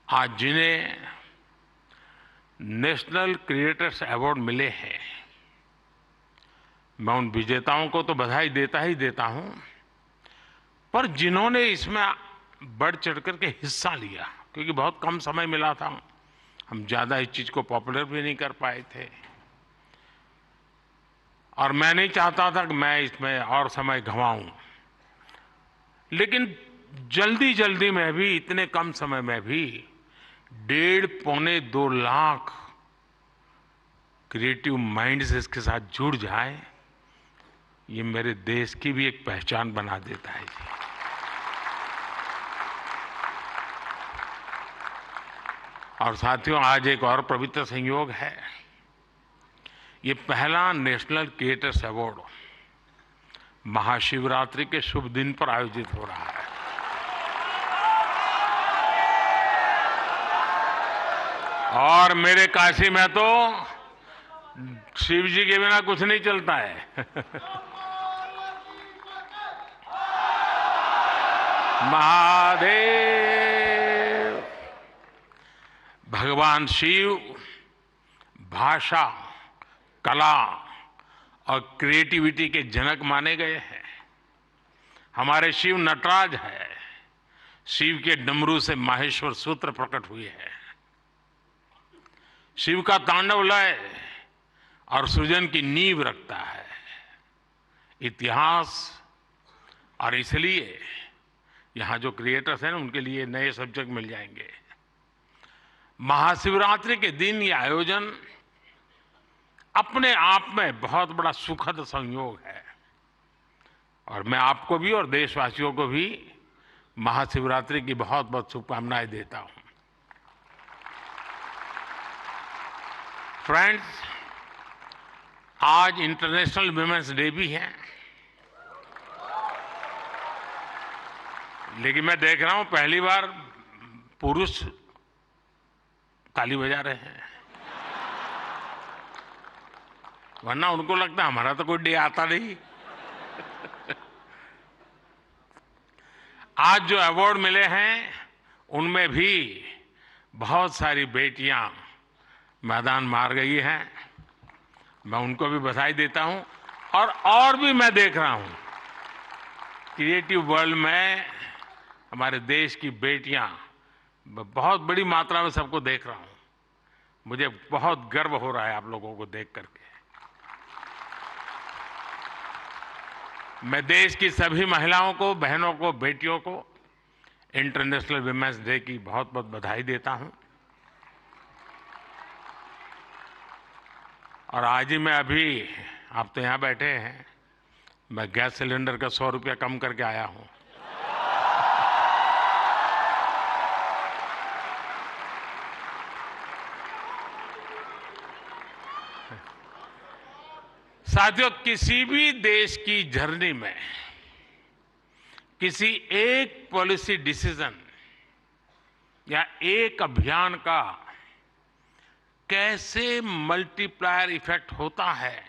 आज जिन्हें नेशनल क्रिएटर्स अवार्ड मिले हैं, मैं उन विजेताओं को तो बधाई देता ही देता हूं, पर जिन्होंने इसमें बढ़ चढ़ करके हिस्सा लिया, क्योंकि बहुत कम समय मिला था, हम ज्यादा इस चीज को पॉपुलर भी नहीं कर पाए थे और मैं नहीं चाहता था कि मैं इसमें और समय गंवाऊं, लेकिन जल्दी जल्दी में भी, इतने कम समय में भी 1.5-2 लाख क्रिएटिव माइंड्स इसके साथ जुड़ जाए, ये मेरे देश की भी एक पहचान बना देता है। और साथियों, आज एक और पवित्र संयोग है, ये पहला नेशनल क्रिएटर्स अवार्ड महाशिवरात्रि के शुभ दिन पर आयोजित हो रहा है। और मेरे काशी में तो शिव जी के बिना कुछ नहीं चलता है। महादेव, भगवान शिव भाषा, कला और क्रिएटिविटी के जनक माने गए हैं। हमारे शिव नटराज है, शिव के डमरू से माहेश्वर सूत्र प्रकट हुए हैं। शिव का तांडव लय और सृजन की नींव रखता है इतिहास, और इसलिए यहां जो क्रिएटर्स हैं उनके लिए नए सब्जेक्ट मिल जाएंगे। महाशिवरात्रि के दिन ये आयोजन अपने आप में बहुत बड़ा सुखद संयोग है और मैं आपको भी और देशवासियों को भी महाशिवरात्रि की बहुत बहुत शुभकामनाएं देता हूं। फ्रेंड्स, आज इंटरनेशनल वुमेन्स डे भी है, लेकिन मैं देख रहा हूं पहली बार पुरुष ताली बजा रहे हैं, वरना उनको लगता है हमारा तो कोई डे आता नहीं। आज जो अवार्ड मिले हैं उनमें भी बहुत सारी बेटियां मैदान मार गई हैं, मैं उनको भी बधाई देता हूं। और भी मैं देख रहा हूं क्रिएटिव वर्ल्ड में हमारे देश की बेटियां बहुत बड़ी मात्रा में सबको देख रहा हूं, मुझे बहुत गर्व हो रहा है आप लोगों को देख करके। मैं देश की सभी महिलाओं को, बहनों को, बेटियों को इंटरनेशनल वुमेन्स डे की बहुत बहुत बधाई देता हूं। और आज ही मैं अभी, आप तो यहां बैठे हैं, मैं गैस सिलेंडर का 100 रुपया कम करके आया हूं। साथियों, किसी भी देश की जर्नी में किसी एक पॉलिसी डिसीजन या एक अभियान का कैसे मल्टीप्लायर इफेक्ट होता है,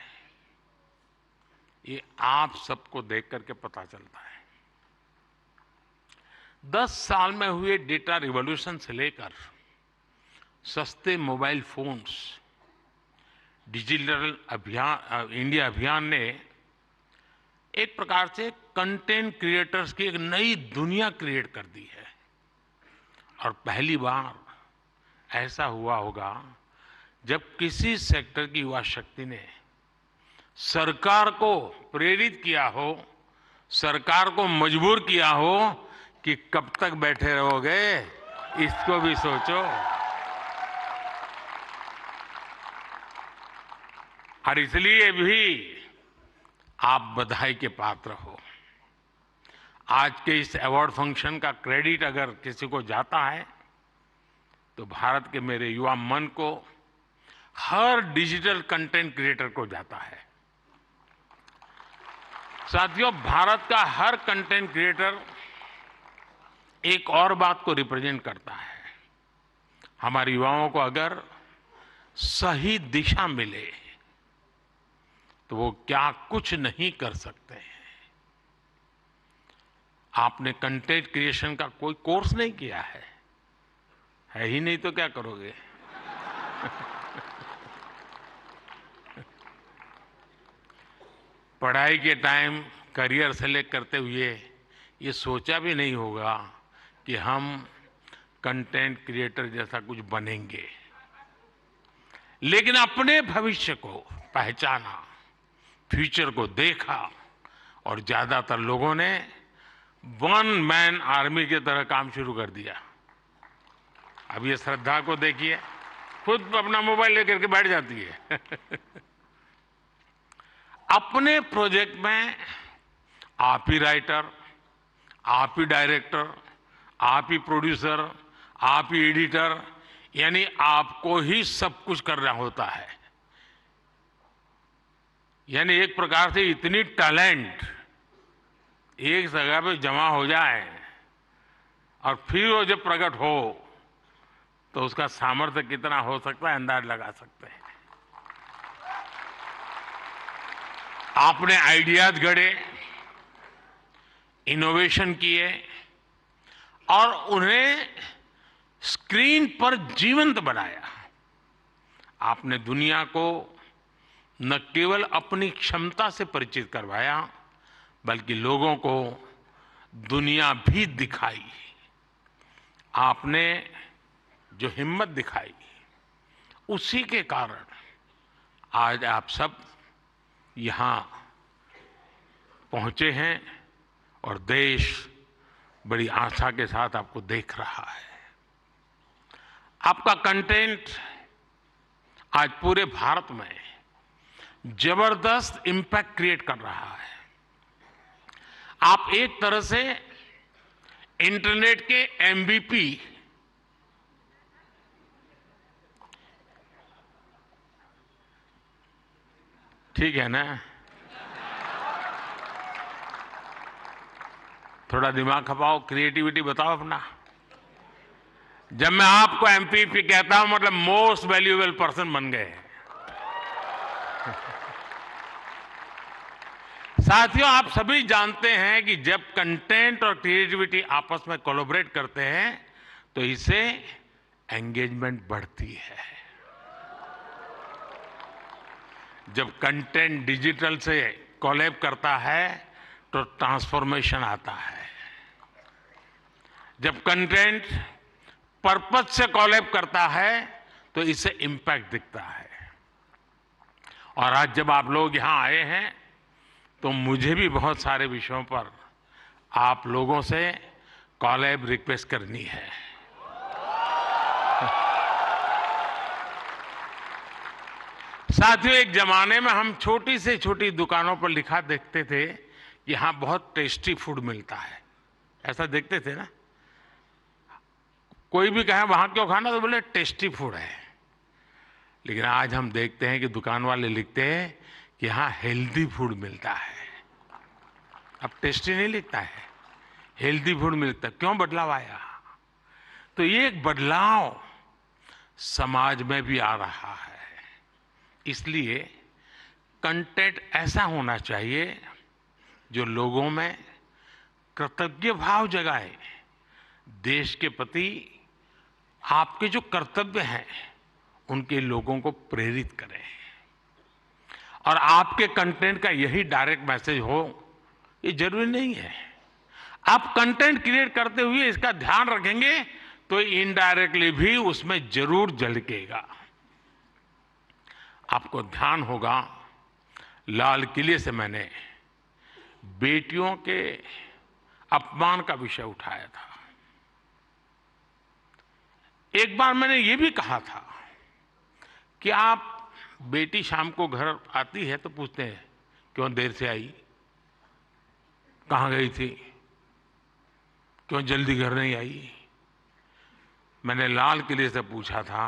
ये आप सबको देख करके पता चलता है। 10 साल में हुए डेटा रिवॉल्यूशन से लेकर सस्ते मोबाइल फोन्स, डिजिटल अभियान इंडिया अभियान ने एक प्रकार से कंटेंट क्रिएटर्स की एक नई दुनिया क्रिएट कर दी है। और पहली बार ऐसा हुआ होगा जब किसी सेक्टर की युवा शक्ति ने सरकार को प्रेरित किया हो, सरकार को मजबूर किया हो कि कब तक बैठे रहोगे, इसको भी सोचो। और इसलिए भी आप बधाई के पात्र हो। आज के इस अवार्ड फंक्शन का क्रेडिट अगर किसी को जाता है तो भारत के मेरे युवा मन को, हर डिजिटल कंटेंट क्रिएटर को जाता है। साथियों, भारत का हर कंटेंट क्रिएटर एक और बात को रिप्रेजेंट करता है। हमारे युवाओं को अगर सही दिशा मिले तो वो क्या कुछ नहीं कर सकते हैं। आपने कंटेंट क्रिएशन का कोई कोर्स नहीं किया है ही नहीं तो क्या करोगे। पढ़ाई के टाइम करियर सेलेक्ट करते हुए ये सोचा भी नहीं होगा कि हम कंटेंट क्रिएटर जैसा कुछ बनेंगे, लेकिन अपने भविष्य को पहचाना, फ्यूचर को देखा और ज्यादातर लोगों ने वन मैन आर्मी की तरह काम शुरू कर दिया। अब ये श्रद्धा को देखिए, खुद अपना मोबाइल लेकर के बैठ जाती है। अपने प्रोजेक्ट में आप ही राइटर, आप ही डायरेक्टर, आप ही प्रोड्यूसर, आप ही एडिटर, यानी आपको ही सब कुछ करना होता है। यानी एक प्रकार से इतनी टैलेंट एक जगह पे जमा हो जाए और फिर वो जब प्रकट हो तो उसका सामर्थ्य कितना हो सकता है अंदाज लगा सकते हैं। आपने आइडियाज गढ़े, इनोवेशन किए और उन्हें स्क्रीन पर जीवंत बनाया। आपने दुनिया को न केवल अपनी क्षमता से परिचित करवाया बल्कि लोगों को दुनिया भी दिखाई। आपने जो हिम्मत दिखाई उसी के कारण आज आप सब यहां पहुंचे हैं और देश बड़ी आशा के साथ आपको देख रहा है। आपका कंटेंट आज पूरे भारत में जबरदस्त इंपैक्ट क्रिएट कर रहा है। आप एक तरह से इंटरनेट के एमवीपी, ठीक है ना? थोड़ा दिमाग खपाओ, क्रिएटिविटी बताओ अपना। जब मैं आपको एमपीपी कहता हूं मतलब मोस्ट वैल्यूएबल पर्सन बन गए। साथियों, आप सभी जानते हैं कि जब कंटेंट और क्रिएटिविटी आपस में कोलैबोरेट करते हैं तो इससे एंगेजमेंट बढ़ती है। जब कंटेंट डिजिटल से कोलैब करता है तो ट्रांसफॉर्मेशन आता है। जब कंटेंट पर्पस से कोलैब करता है तो इससे इंपैक्ट दिखता है। और आज जब आप लोग यहां आए हैं तो मुझे भी बहुत सारे विषयों पर आप लोगों से कोलैब रिक्वेस्ट करनी है। साथियों, एक जमाने में हम छोटी से छोटी दुकानों पर लिखा देखते थे कि यहां बहुत टेस्टी फूड मिलता है, ऐसा देखते थे ना। कोई भी कहे वहां क्यों खाना तो बोले टेस्टी फूड है। लेकिन आज हम देखते हैं कि दुकान वाले लिखते हैं कि यहां हेल्दी फूड मिलता है। अब टेस्टी नहीं लिखता है, हेल्दी फूड मिलता है। क्यों बदलाव आया? तो ये एक बदलाव समाज में भी आ रहा है। इसलिए कंटेंट ऐसा होना चाहिए जो लोगों में कृतज्ञ भाव जगाए, देश के प्रति आपके जो कर्तव्य हैं उनके लोगों को प्रेरित करें। और आपके कंटेंट का यही डायरेक्ट मैसेज हो, ये जरूरी नहीं है। आप कंटेंट क्रिएट करते हुए इसका ध्यान रखेंगे तो इनडायरेक्टली भी उसमें जरूर झलकेगा। आपको ध्यान होगा, लाल किले से मैंने बेटियों के अपमान का विषय उठाया था। एक बार मैंने ये भी कहा था कि आप बेटी शाम को घर आती है तो पूछते हैं क्यों देर से आई, कहां गई थी, क्यों जल्दी घर नहीं आई। मैंने लाल किले से पूछा था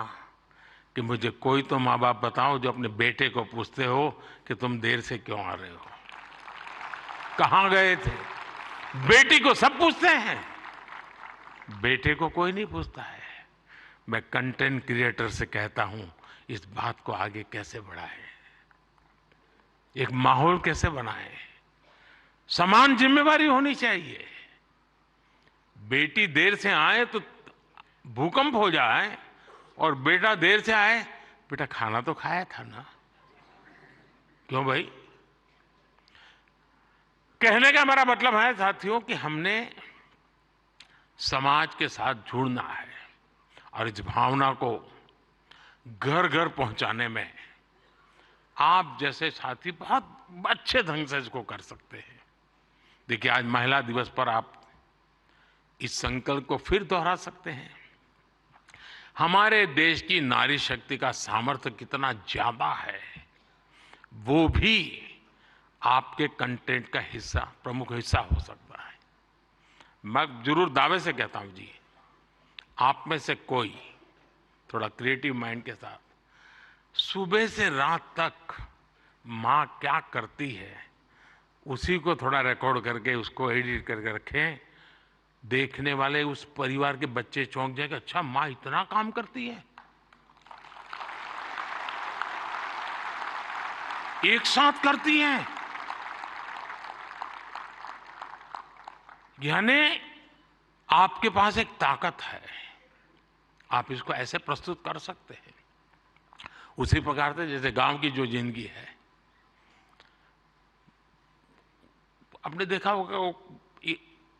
कि मुझे कोई तो माँ बाप बताओ जो अपने बेटे को पूछते हो कि तुम देर से क्यों आ रहे हो, कहां गए थे। बेटी को सब पूछते हैं, बेटे को कोई नहीं पूछता है। मैं कंटेंट क्रिएटर से कहता हूं इस बात को आगे कैसे बढ़ाएं, एक माहौल कैसे बनाएं। समान जिम्मेवारी होनी चाहिए। बेटी देर से आए तो भूकंप हो जाए और बेटा देर से आए, बेटा खाना तो खाया था ना, क्यों भाई। कहने का मेरा मतलब है साथियों कि हमने समाज के साथ जुड़ना है और इस भावना को घर घर पहुंचाने में आप जैसे साथी बहुत अच्छे ढंग से इसको कर सकते हैं। देखिए, आज महिला दिवस पर आप इस संकल्प को फिर दोहरा सकते हैं। हमारे देश की नारी शक्ति का सामर्थ्य कितना ज्यादा है, वो भी आपके कंटेंट का हिस्सा, प्रमुख हिस्सा हो सकता है। मैं जरूर दावे से कहता हूं जी, आप में से कोई थोड़ा क्रिएटिव माइंड के साथ सुबह से रात तक माँ क्या करती है उसी को थोड़ा रिकॉर्ड करके उसको एडिट करके रखें। देखने वाले उस परिवार के बच्चे चौंक जाएंगे, अच्छा माँ इतना काम करती है। एक साथ करती हैं, यानी आपके पास एक ताकत है, आप इसको ऐसे प्रस्तुत कर सकते हैं। उसी प्रकार से जैसे गांव की जो जिंदगी है, आपने देखा होगा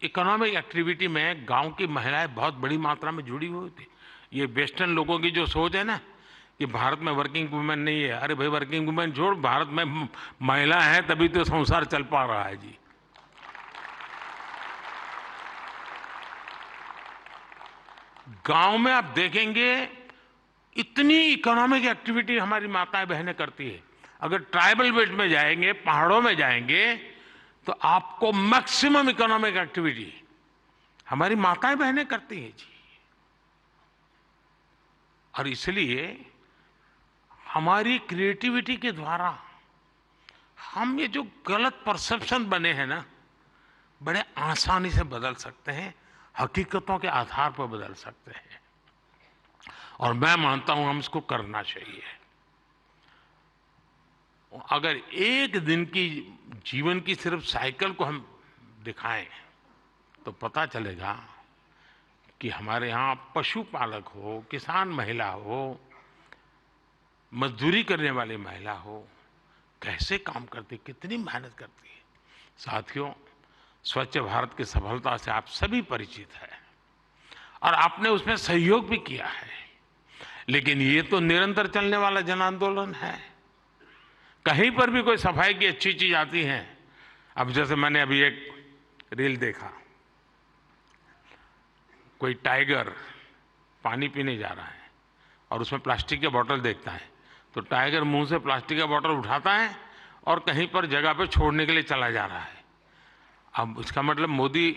इकोनॉमिक एक्टिविटी में गांव की महिलाएं बहुत बड़ी मात्रा में जुड़ी हुई थी। ये वेस्टर्न लोगों की जो सोच है ना कि भारत में वर्किंग वुमेन नहीं है, अरे भाई वर्किंग वुमेन छोड़, भारत में महिला है तभी तो संसार चल पा रहा है जी। गांव में आप देखेंगे इतनी इकोनॉमिक एक्टिविटी हमारी माताएं बहनें करती है। अगर ट्राइबल बेल्ट में जाएंगे, पहाड़ों में जाएंगे तो आपको मैक्सिमम इकोनॉमिक एक्टिविटी हमारी माताएं बहनें करती हैं जी। और इसलिए हमारी क्रिएटिविटी के द्वारा हम ये जो गलत परसेप्शन बने हैं ना, बड़े आसानी से बदल सकते हैं, हकीकतों के आधार पर बदल सकते हैं। और मैं मानता हूं हम इसको करना चाहिए। अगर एक दिन की जीवन की सिर्फ साइकिल को हम दिखाएं तो पता चलेगा कि हमारे यहाँ पशुपालक हो, किसान महिला हो, मजदूरी करने वाली महिला हो, कैसे काम करती, कितनी मेहनत करती है। साथियों, स्वच्छ भारत की सफलता से आप सभी परिचित हैं और आपने उसमें सहयोग भी किया है, लेकिन ये तो निरंतर चलने वाला जन आंदोलन है। कहीं पर भी कोई सफाई की अच्छी चीज आती है, अब जैसे मैंने अभी एक रील देखा, कोई टाइगर पानी पीने जा रहा है और उसमें प्लास्टिक की बोतल देखता है तो टाइगर मुंह से प्लास्टिक का बोतल उठाता है और कहीं पर जगह पे छोड़ने के लिए चला जा रहा है। अब इसका मतलब मोदी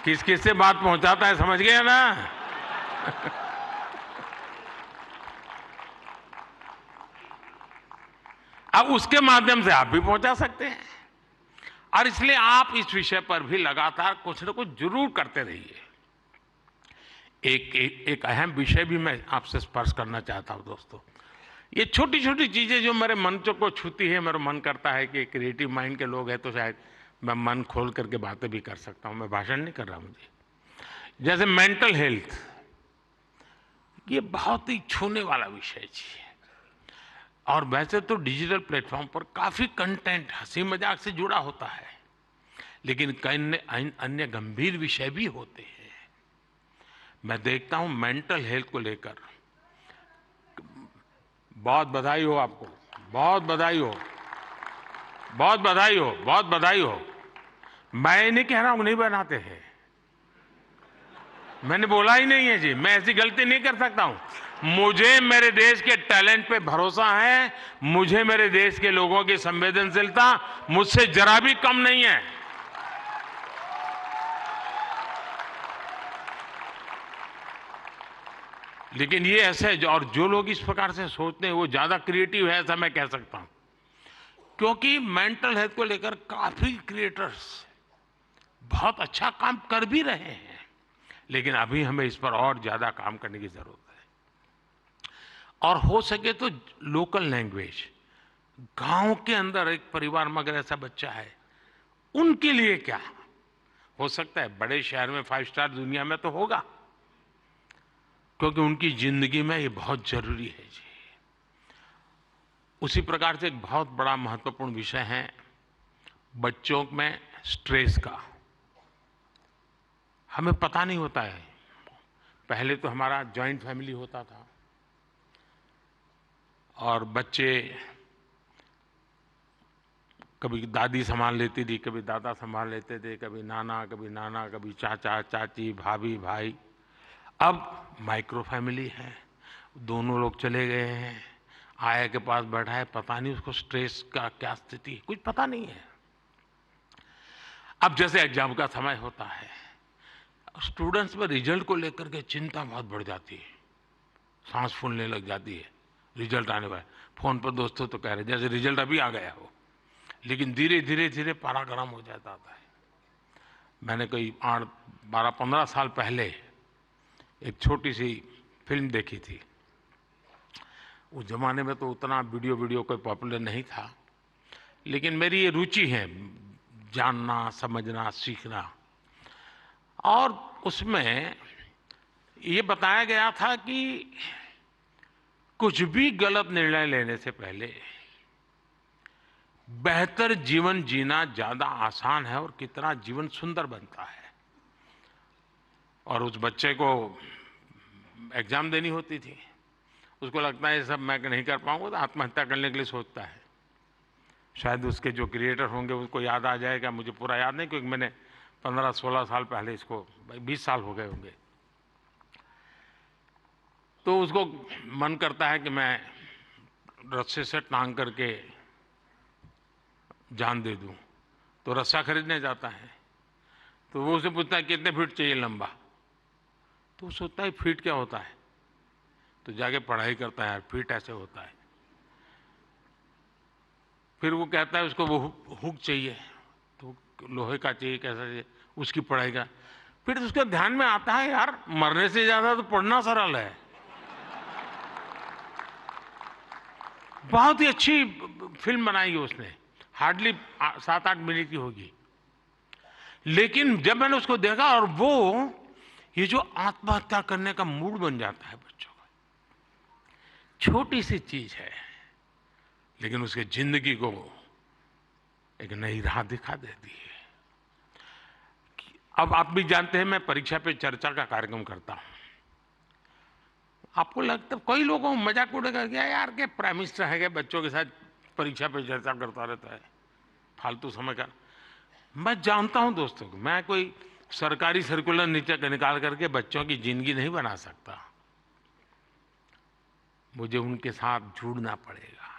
किस किस से बात पहुंचाता है, समझ गए ना। अब उसके माध्यम से आप भी पहुंचा सकते हैं और इसलिए आप इस विषय पर भी लगातार कुछ न कुछ जरूर करते रहिए। एक अहम विषय भी मैं आपसे स्पर्श करना चाहता हूं दोस्तों। ये छोटी छोटी चीजें जो मेरे मन को छूती है, मेरा मन करता है कि क्रिएटिव माइंड के लोग हैं तो शायद मैं मन खोल करके बातें भी कर सकता हूं। मैं भाषण नहीं कर रहा मुझे। जैसे मेंटल हेल्थ, ये बहुत ही छूने वाला विषय जी। और वैसे तो डिजिटल प्लेटफॉर्म पर काफी कंटेंट हंसी मजाक से जुड़ा होता है, लेकिन कई अन्य गंभीर विषय भी होते हैं। मैं देखता हूं मेंटल हेल्थ को लेकर, बहुत बधाई हो आपको, बहुत बधाई हो, बहुत बधाई हो, बहुत बधाई हो। मैं नहीं कह रहा हूं नहीं बनाते हैं, मैंने बोला ही नहीं है जी, मैं ऐसी गलती नहीं कर सकता हूं। मुझे मेरे देश के टैलेंट पे भरोसा है, मुझे मेरे देश के लोगों की संवेदनशीलता मुझसे जरा भी कम नहीं है। लेकिन ये ऐसे, और जो लोग इस प्रकार से सोचते हैं वो ज्यादा क्रिएटिव है, ऐसा मैं कह सकता हूं, क्योंकि मेंटल हेल्थ को लेकर काफी क्रिएटर्स बहुत अच्छा काम कर भी रहे हैं, लेकिन अभी हमें इस पर और ज्यादा काम करने की जरूरत है। और हो सके तो लोकल लैंग्वेज, गांव के अंदर एक परिवार में अगर ऐसा बच्चा है, उनके लिए क्या हो सकता है, बड़े शहर में 5 स्टार दुनिया में तो होगा, क्योंकि उनकी जिंदगी में ये बहुत जरूरी है जी। उसी प्रकार से एक बहुत बड़ा महत्वपूर्ण विषय है बच्चों में स्ट्रेस का। हमें पता नहीं होता है, पहले तो हमारा जॉइंट फैमिली होता था और बच्चे कभी दादी संभाल लेती थी, कभी दादा संभाल लेते थे, कभी नाना, कभी चाचा चाची, भाभी भाई। अब माइक्रो फैमिली है, दोनों लोग चले गए हैं, आया के पास बैठा है, पता नहीं उसको स्ट्रेस का क्या स्थिति है, कुछ पता नहीं है। अब जैसे एग्जाम का समय होता है, स्टूडेंट्स में रिजल्ट को लेकर के चिंता बहुत बढ़ जाती है, सांस फूलने लग जाती है। रिजल्ट आने पर फोन पर दोस्तों तो कह रहे जैसे रिजल्ट अभी आ गया हो, लेकिन धीरे धीरे पारा गर्म हो जाता है। मैंने कोई 12-15 साल पहले एक छोटी सी फिल्म देखी थी। उस जमाने में तो उतना वीडियो कोई पॉपुलर नहीं था, लेकिन मेरी ये रुचि है जानना, समझना, सीखना। और उसमें ये बताया गया था कि कुछ भी गलत निर्णय लेने से पहले बेहतर जीवन जीना ज्यादा आसान है और कितना जीवन सुंदर बनता है। और उस बच्चे को एग्जाम देनी होती थी, उसको लगता है ये सब मैं नहीं कर पाऊंगा, तो आत्महत्या करने के लिए सोचता है। शायद उसके जो क्रिएटर होंगे उसको याद आ जाएगा, मुझे पूरा याद नहीं, क्योंकि मैंने 15-16 साल पहले इसको, 20 साल हो गए होंगे। तो उसको मन करता है कि मैं रस्से से टांग करके जान दे दूं, तो रस्सा खरीदने जाता है। तो वो उसे पूछता है कितने फीट चाहिए लंबा, तो वो सोचता है फीट क्या होता है, तो जाके पढ़ाई करता है, फीट ऐसे होता है। फिर वो कहता है उसको वो हुक चाहिए, तो लोहे का चाहिए, कैसा चाहिए, उसकी पढ़ाई का। फिर उसके ध्यान में आता है यार मरने से ज्यादा तो पढ़ना सरल है। बहुत ही अच्छी फिल्म बनाई है उसने, हार्डली 7-8 मिनट की होगी। लेकिन जब मैंने उसको देखा, और वो ये जो आत्महत्या करने का मूड बन जाता है बच्चों का, छोटी सी चीज है लेकिन उसके जिंदगी को एक नई राह दिखा देती है। अब आप भी जानते हैं मैं परीक्षा पे चर्चा का कार्यक्रम करता हूं। आपको लगता, कई लोगों को मजाक उड़ेगा क्या यार के प्राइम मिनिस्टर है क्या बच्चों के साथ परीक्षा पे चर्चा करता रहता है, फालतू समय का। मैं जानता हूं दोस्तों को, मैं कोई सरकारी सर्कुलर नीचे निकाल करके बच्चों की जिंदगी नहीं बना सकता। मुझे उनके साथ जुड़ना पड़ेगा,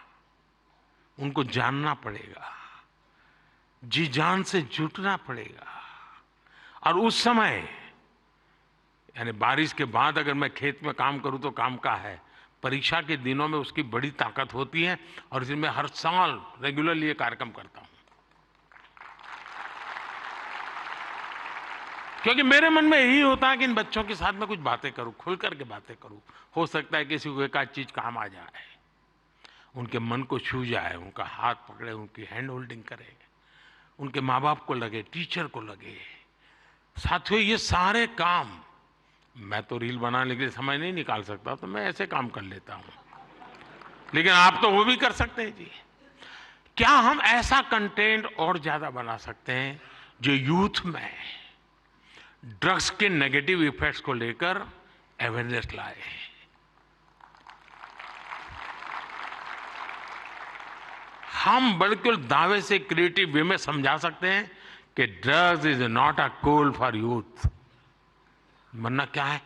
उनको जानना पड़ेगा, जी जान से जुटना पड़ेगा। और उस समय यानी बारिश के बाद अगर मैं खेत में काम करूं तो काम का है, परीक्षा के दिनों में उसकी बड़ी ताकत होती है। और इसलिए मैं हर साल रेगुलरली ये कार्यक्रम करता हूं, क्योंकि मेरे मन में यही होता है कि इन बच्चों के साथ मैं कुछ बातें करूं, खुल करके बातें करूं। हो सकता है किसी को एक आध चीज काम आ जाए, उनके मन को छू जाए, उनका हाथ पकड़े, उनकी हैंड होल्डिंग करे, उनके माँ बाप को लगे, टीचर को लगे। साथियों ये सारे काम मैं तो रील बनाने के लिए समय नहीं निकाल सकता, तो मैं ऐसे काम कर लेता हूं, लेकिन आप तो वो भी कर सकते हैं जी। क्या हम ऐसा कंटेंट और ज्यादा बना सकते हैं जो यूथ में ड्रग्स के नेगेटिव इफेक्ट्स को लेकर अवेयरनेस लाए? हम बिल्कुल दावे से क्रिएटिव वे में समझा सकते हैं कि drugs is not a cool for youth. वरना क्या है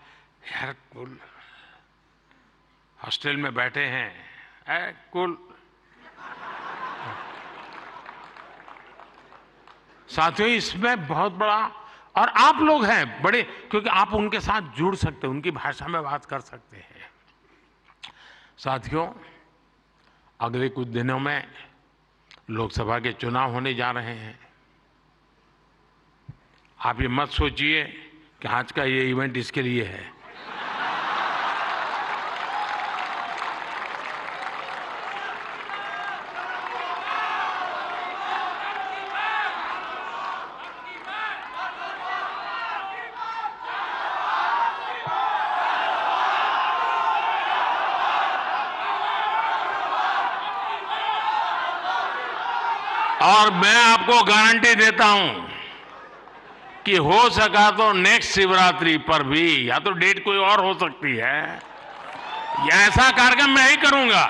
यार, कूल हॉस्टल में बैठे हैं, कूल। साथियों, इसमें बहुत बड़ा, और आप लोग हैं बड़े, क्योंकि आप उनके साथ जुड़ सकते हैं, उनकी भाषा में बात कर सकते हैं। साथियों, अगले कुछ दिनों में लोकसभा के चुनाव होने जा रहे हैं। आप ये मत सोचिए कि आज का ये इवेंट इसके लिए है। और मैं आपको गारंटी देता हूं कि हो सका तो नेक्स्ट शिवरात्रि पर भी, या तो डेट कोई और हो सकती है, या ऐसा कार्यक्रम मैं ही करूंगा।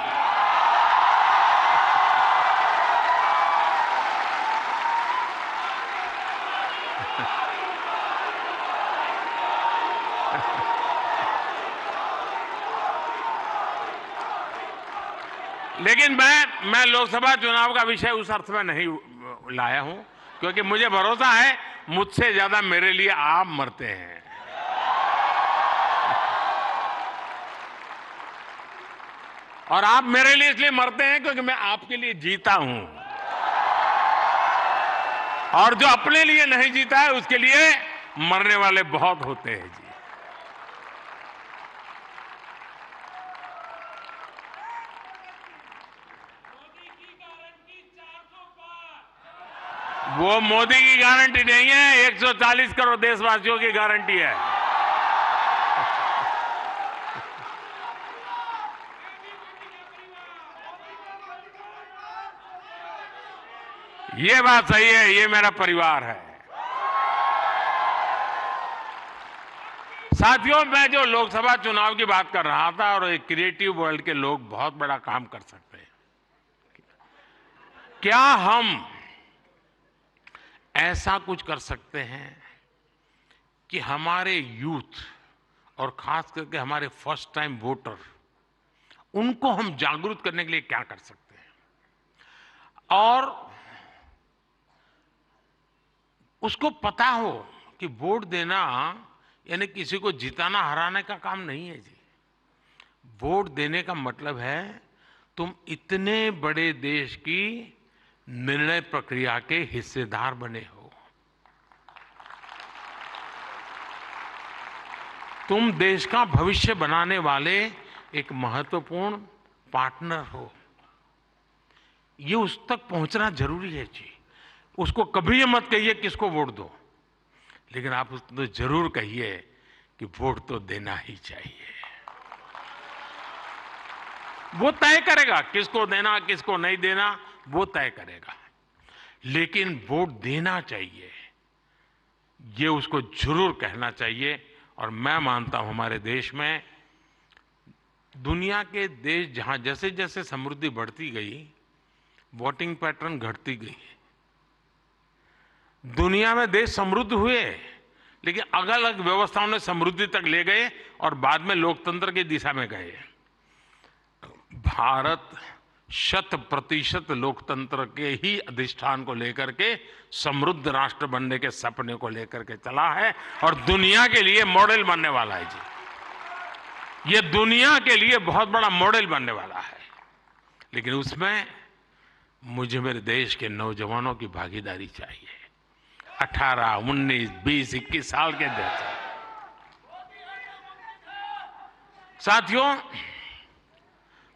लेकिन मैं लोकसभा चुनाव का विषय उस अर्थ में नहीं लाया हूं, क्योंकि मुझे भरोसा है मुझसे ज्यादा मेरे लिए आप मरते हैं। और आप मेरे लिए इसलिए मरते हैं क्योंकि मैं आपके लिए जीता हूं, और जो अपने लिए नहीं जीता है उसके लिए मरने वाले बहुत होते हैं जी। वो मोदी की गारंटी नहीं है, 140 करोड़ देशवासियों की गारंटी है। ये बात सही है, ये मेरा परिवार है। साथियों, मैं जो लोकसभा चुनाव की बात कर रहा था, और एक क्रिएटिव वर्ल्ड के लोग बहुत बड़ा काम कर सकते हैं। क्या हम ऐसा कुछ कर सकते हैं कि हमारे यूथ, और खास करके हमारे फर्स्ट टाइम वोटर, उनको हम जागरूक करने के लिए क्या कर सकते हैं, और उसको पता हो कि वोट देना यानी किसी को जिताना हराने का काम नहीं है जी। वोट देने का मतलब है तुम इतने बड़े देश की निर्णय प्रक्रिया के हिस्सेदार बने हो। तुम देश का भविष्य बनाने वाले एक महत्वपूर्ण पार्टनर हो। ये उस तक पहुंचना जरूरी है जी। उसको कभी ये मत कहिए किसको वोट दो, लेकिन आप उसको जरूर कहिए कि वोट तो देना ही चाहिए। वो तय करेगा किसको देना किसको नहीं देना, वो तय करेगा, लेकिन वोट देना चाहिए, ये उसको जरूर कहना चाहिए। और मैं मानता हूं हमारे देश में, दुनिया के देश जहां जैसे जैसे समृद्धि बढ़ती गई, वोटिंग पैटर्न घटती गई। दुनिया में देश समृद्ध हुए, लेकिन अलग अलग व्यवस्थाओं ने समृद्धि तक ले गए और बाद में लोकतंत्र की दिशा में गए। भारत 100% लोकतंत्र के ही अधिष्ठान को लेकर के समृद्ध राष्ट्र बनने के सपने को लेकर के चला है, और दुनिया के लिए मॉडल बनने वाला है जी। ये दुनिया के लिए बहुत बड़ा मॉडल बनने वाला है, लेकिन उसमें मुझे मेरे देश के नौजवानों की भागीदारी चाहिए। 18, 19, 20, 21 साल के जैसे। साथियों,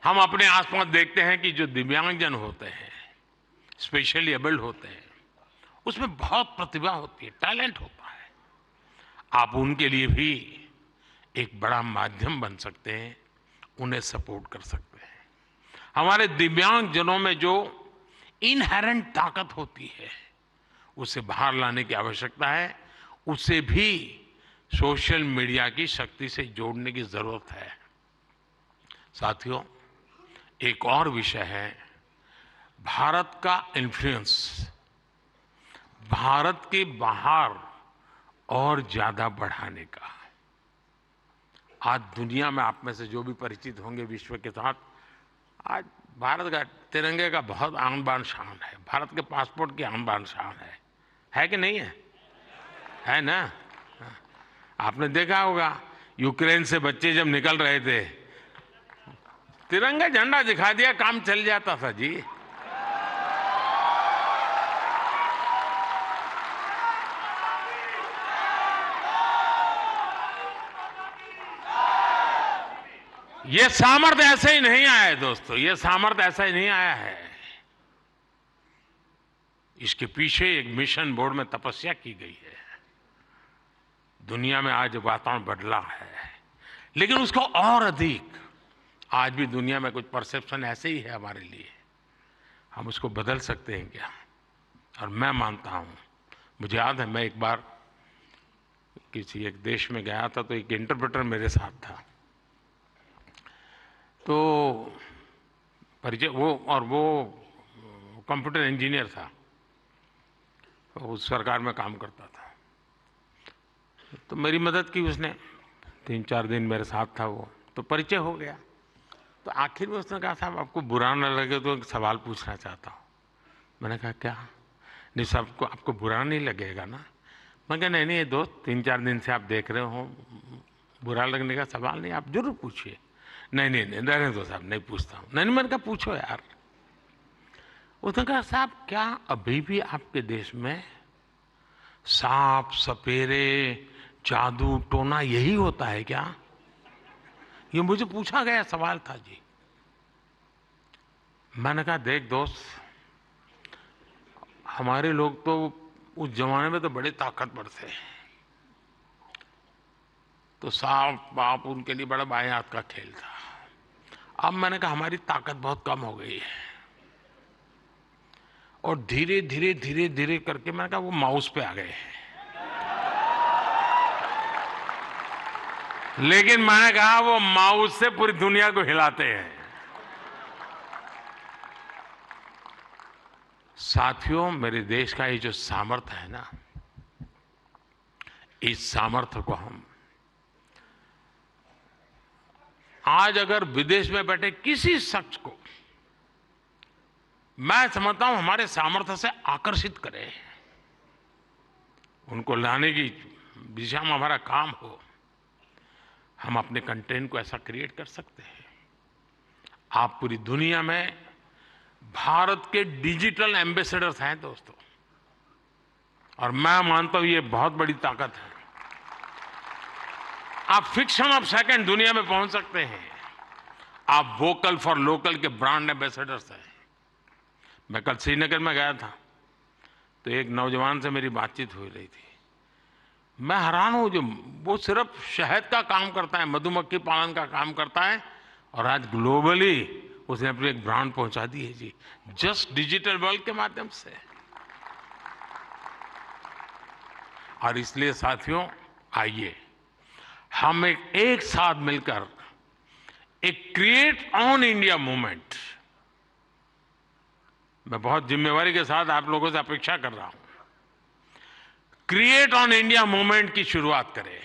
हम अपने आसपास देखते हैं कि जो दिव्यांगजन होते हैं, स्पेशली एबल्ड होते हैं, उसमें बहुत प्रतिभा होती है, टैलेंट होता है। आप उनके लिए भी एक बड़ा माध्यम बन सकते हैं, उन्हें सपोर्ट कर सकते हैं। हमारे दिव्यांगजनों में जो इनहेरेंट ताकत होती है, उसे बाहर लाने की आवश्यकता है। उसे भी सोशल मीडिया की शक्ति से जोड़ने की जरूरत है। साथियों, एक और विषय है भारत का इन्फ्लुएंस, भारत के बाहर और ज्यादा बढ़ाने का। आज दुनिया में आप में से जो भी परिचित होंगे विश्व के साथ, आज भारत का तिरंगे का बहुत आन बान शान है, भारत के पासपोर्ट की आन बान शान है कि नहीं है? है ना? आपने देखा होगा यूक्रेन से बच्चे जब निकल रहे थे, तिरंगा झंडा दिखा दिया, काम चल जाता था जी। ये सामर्थ्य ऐसे ही नहीं आया है दोस्तों, ये सामर्थ्य ऐसा ही नहीं आया है। इसके पीछे एक मिशन बोर्ड में तपस्या की गई है। दुनिया में आज वातावरण बदला है, लेकिन उसको और अधिक आज भी दुनिया में कुछ परसेप्शन ऐसे ही है हमारे लिए। हम उसको बदल सकते हैं क्या? और मैं मानता हूं, मुझे याद है मैं एक बार किसी एक देश में गया था, तो एक इंटरप्रेटर मेरे साथ था। तो परिचय वो कंप्यूटर इंजीनियर था, तो उस सरकार में काम करता था। तो मेरी मदद की उसने, 3-4 दिन मेरे साथ था वो, तो परिचय हो गया। तो आखिर में उसने कहा, साहब आपको बुरा न लगे तो एक सवाल पूछना चाहता हूँ। मैंने कहा क्या? नहीं साहब, आपको बुरा नहीं लगेगा ना? मैं कहा नहीं ये दोस्त, 3-4 दिन से आप देख रहे हो, बुरा लगने का सवाल नहीं, आप जरूर पूछिए। नहीं रहने दो साहब, नहीं पूछता हूँ। नहीं, मैंने कहा पूछो यार। उसने कहा साहब, क्या अभी भी आपके देश में सांप सपेरे जादू टोना यही होता है क्या? ये मुझे पूछा गया सवाल था जी। मैंने कहा देख दोस्त, हमारे लोग तो उस जमाने में तो बड़े ताकतवर थे, तो सांप बाप उनके लिए बड़ा बाएं हाथ का खेल था। अब मैंने कहा हमारी ताकत बहुत कम हो गई है, और धीरे धीरे करके मैंने कहा वो माउस पे आ गए हैं। लेकिन मैंने कहा वो माउस से पूरी दुनिया को हिलाते हैं। साथियों, मेरे देश का ये जो सामर्थ्य है ना, इस सामर्थ्य को हम आज अगर विदेश में बैठे किसी शख्स को, मैं समझता हूं हमारे सामर्थ्य से आकर्षित करें, उनको लाने की दिशा में हमारा काम हो, हम अपने कंटेंट को ऐसा क्रिएट कर सकते हैं। आप पूरी दुनिया में भारत के डिजिटल एम्बेसडर्स हैं दोस्तों, और मैं मानता हूं ये बहुत बड़ी ताकत है। आप फ्रिक्शन ऑफ सेकंड दुनिया में पहुंच सकते हैं। आप वोकल फॉर लोकल के ब्रांड एम्बेसडर्स हैं। मैं कल श्रीनगर में गया था, तो एक नौजवान से मेरी बातचीत हो रही थी। मैं हैरान हूं, जो वो सिर्फ शहद का काम करता है, मधुमक्खी पालन का काम करता है, और आज ग्लोबली उसने अपनी एक ब्रांड पहुंचा दी है जी, जस्ट डिजिटल वर्ल्ड के माध्यम से। और इसलिए साथियों, आइए हम एक साथ मिलकर एक क्रिएट ऑन इंडिया मूवमेंट, मैं बहुत जिम्मेवारी के साथ आप लोगों से अपेक्षा कर रहा हूं, क्रिएट ऑन इंडिया मूवमेंट की शुरुआत करें।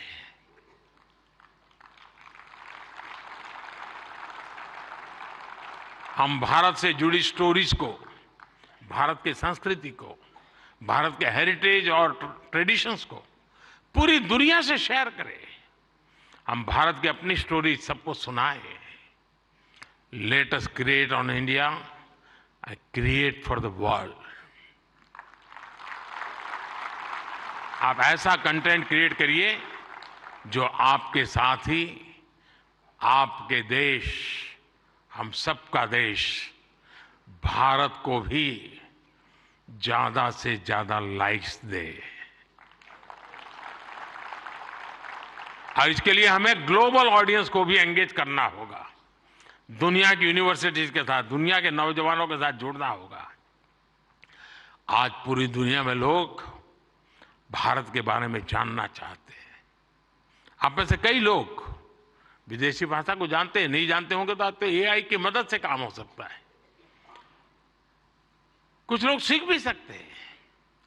हम भारत से जुड़ी स्टोरीज को, भारत की संस्कृति को, भारत के हेरिटेज और ट्रेडिशंस को पूरी दुनिया से शेयर करें। हम भारत की अपनी स्टोरी सबको सुनाएं। Let us create on India, I create for the world. आप ऐसा कंटेंट क्रिएट करिए जो आपके साथ ही आपके देश, हम सबका देश, भारत को भी ज्यादा से ज्यादा लाइक्स दे। और इसके लिए हमें ग्लोबल ऑडियंस को भी एंगेज करना होगा, दुनिया की यूनिवर्सिटीज के साथ, दुनिया के नौजवानों के साथ जुड़ना होगा। आज पूरी दुनिया में लोग भारत के बारे में जानना चाहते हैं। आप में से कई लोग विदेशी भाषा को जानते हैं, नहीं जानते होंगे तो आपको एआई की मदद से काम हो सकता है। कुछ लोग सीख भी सकते हैं।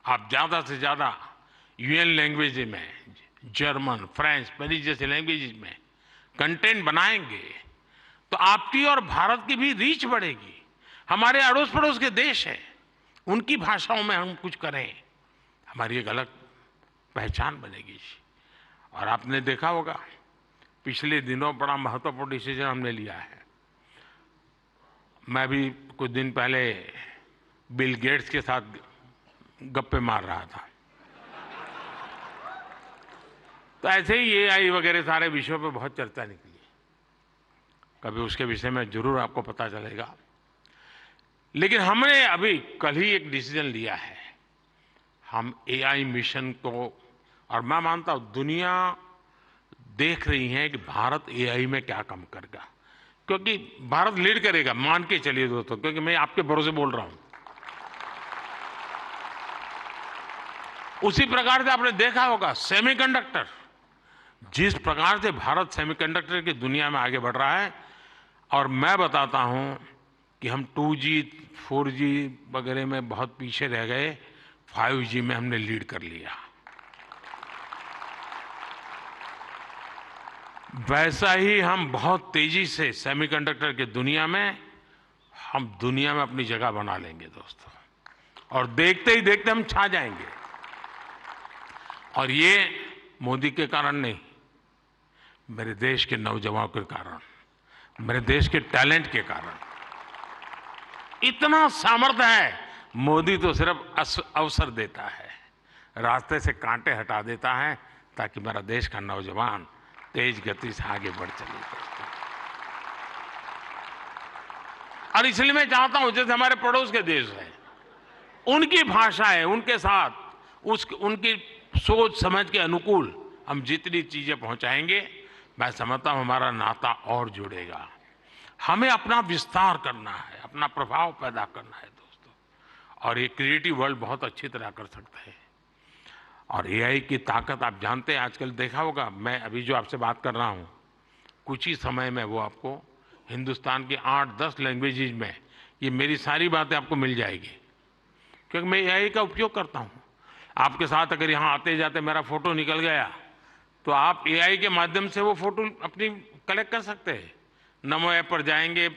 आप ज्यादा से ज्यादा यूएन लैंग्वेज में, जर्मन, फ्रेंच, स्पेनिश जैसे लैंग्वेज में कंटेंट बनाएंगे तो आपकी और भारत की भी रीच बढ़ेगी। हमारे अड़ोस पड़ोस के देश हैं, उनकी भाषाओं में हम कुछ करें, हमारी एक अलग पहचान बनेगी। और आपने देखा होगा पिछले दिनों बड़ा महत्वपूर्ण डिसीजन हमने लिया है। मैं भी कुछ दिन पहले बिल गेट्स के साथ गप्पे मार रहा था, तो ऐसे ही एआई वगैरह सारे विषयों पे बहुत चर्चा निकली। कभी उसके विषय में जरूर आपको पता चलेगा। लेकिन हमने अभी कल ही एक डिसीजन लिया है। हम एआई मिशन को, और मैं मानता हूं दुनिया देख रही है कि भारत एआई में क्या काम करेगा, क्योंकि भारत लीड करेगा, मान के चलिए दोस्तों, क्योंकि मैं आपके भरोसे बोल रहा हूं। उसी प्रकार से आपने देखा होगा सेमीकंडक्टर, जिस प्रकार से भारत सेमीकंडक्टर की दुनिया में आगे बढ़ रहा है, और मैं बताता हूं कि हम 2G 4G वगैरह में बहुत पीछे रह गए, 5G में हमने लीड कर लिया। वैसा ही हम बहुत तेजी से सेमीकंडक्टर की दुनिया में, हम दुनिया में अपनी जगह बना लेंगे दोस्तों, और देखते ही देखते हम छा जाएंगे। और ये मोदी के कारण नहीं, मेरे देश के नौजवानों के कारण, मेरे देश के टैलेंट के कारण। इतना सामर्थ्य है। मोदी तो सिर्फ अवसर देता है, रास्ते से कांटे हटा देता है, ताकि मेरा देश का नौजवान तेज गति से आगे बढ़ चले। और इसलिए मैं चाहता हूं, जैसे हमारे पड़ोस के देश हैं, उनकी भाषाएं, उनके साथ उनकी सोच समझ के अनुकूल हम जितनी चीजें पहुंचाएंगे, मैं समझता हूं हमारा नाता और जुड़ेगा। हमें अपना विस्तार करना है, अपना प्रभाव पैदा करना है दोस्तों, और ये क्रिएटिव वर्ल्ड बहुत अच्छी तरह कर सकता है। और एआई की ताकत आप जानते हैं, आजकल देखा होगा, मैं अभी जो आपसे बात कर रहा हूं, कुछ ही समय में वो आपको हिंदुस्तान की 8-10 लैंग्वेजेज में ये मेरी सारी बातें आपको मिल जाएगी, क्योंकि मैं एआई का उपयोग करता हूं। आपके साथ अगर यहां आते जाते मेरा फोटो निकल गया, तो आप एआई के माध्यम से वो फोटो अपनी कलेक्ट कर सकते हैं। नमो ऐप पर जाएंगे,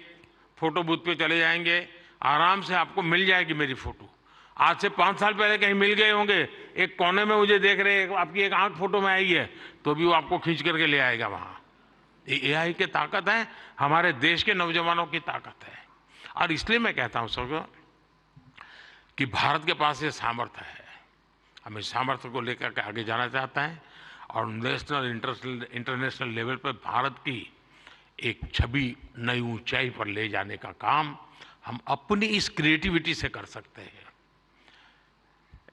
फोटो बूथ पे चले जाएंगे, आराम से आपको मिल जाएगी मेरी फोटो। आज से 5 साल पहले कहीं मिल गए होंगे, एक कोने में मुझे देख रहे, आपकी एक आंख फोटो में आई है, तो भी वो आपको खींच करके ले आएगा वहां। ये एआई की ताकत है, हमारे देश के नौजवानों की ताकत है। और इसलिए मैं कहता हूं सबको कि भारत के पास ये सामर्थ्य है, हम इस सामर्थ्य को लेकर के आगे जाना चाहते हैं, और नेशनल इंटरनेशनल लेवल पर भारत की एक छवि नई ऊंचाई पर ले जाने का काम हम अपनी इस क्रिएटिविटी से कर सकते हैं।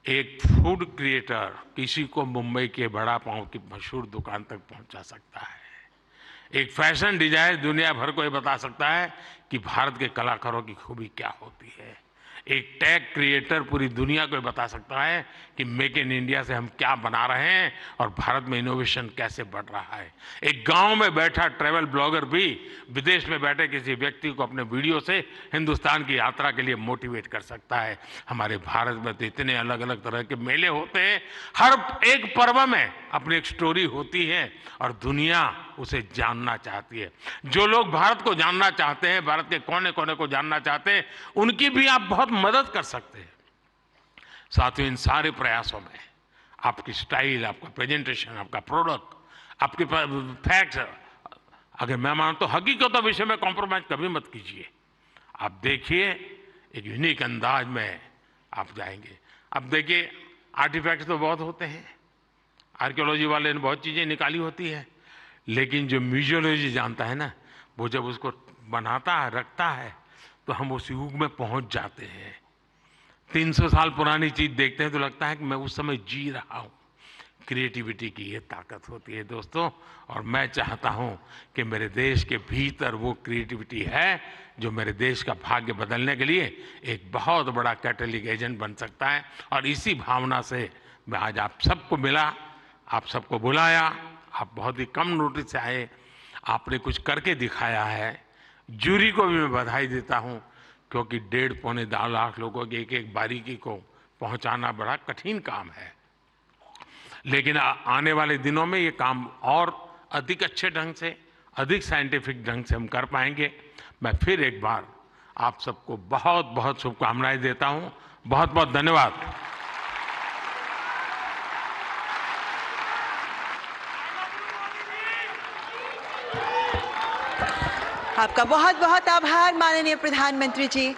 एक फूड क्रिएटर किसी को मुंबई के बड़ा पाव की मशहूर दुकान तक पहुंचा सकता है। एक फैशन डिजाइनर दुनिया भर को ये बता सकता है कि भारत के कलाकारों की खूबी क्या होती है। एक टेक क्रिएटर पूरी दुनिया को बता सकता है कि मेक इन इंडिया से हम क्या बना रहे हैं और भारत में इनोवेशन कैसे बढ़ रहा है। एक गांव में बैठा ट्रैवल ब्लॉगर भी विदेश में बैठे किसी व्यक्ति को अपने वीडियो से हिंदुस्तान की यात्रा के लिए मोटिवेट कर सकता है। हमारे भारत में तो इतने अलग अलग तरह के मेले होते हैं, हर एक पर्व में अपनी एक स्टोरी होती है और दुनिया उसे जानना चाहती है। जो लोग भारत को जानना चाहते हैं, भारत के कोने कोने को जानना चाहते हैं, उनकी भी आप बहुत मदद कर सकते हैं। साथियों, इन सारे प्रयासों में आपकी स्टाइल, आपका प्रेजेंटेशन, आपका प्रोडक्ट, आपके फैक्ट्स, अगर मैं मानता हूं हकीकतों विषय में कॉम्प्रोमाइज कभी मत कीजिए। आप देखिए, एक यूनिक अंदाज में आप जाएंगे। अब देखिए, आर्टिफैक्ट्स तो बहुत होते हैं, आर्कियोलॉजी वाले ने बहुत चीजें निकाली होती है, लेकिन जो म्यूजियोलॉजी जानता है ना, वो जब उसको बनाता है, रखता है, तो हम उस युग में पहुंच जाते हैं। 300 साल पुरानी चीज देखते हैं तो लगता है कि मैं उस समय जी रहा हूं। क्रिएटिविटी की ये ताकत होती है दोस्तों। और मैं चाहता हूं कि मेरे देश के भीतर वो क्रिएटिविटी है जो मेरे देश का भाग्य बदलने के लिए एक बहुत बड़ा कैटलिक एजेंट बन सकता है। और इसी भावना से मैं आज आप सबको मिला, आप सबको बुलाया। आप बहुत ही कम नोटिस से आए, आपने कुछ करके दिखाया है। जूरी को भी मैं बधाई देता हूं, क्योंकि 1.5-2 लाख लोगों की एक एक बारीकी को पहुंचाना बड़ा कठिन काम है। लेकिन आने वाले दिनों में ये काम और अधिक अच्छे ढंग से, अधिक साइंटिफिक ढंग से हम कर पाएंगे। मैं फिर एक बार आप सबको बहुत बहुत शुभकामनाएं देता हूं। बहुत बहुत धन्यवाद। आपका बहुत बहुत आभार माननीय प्रधानमंत्री जी।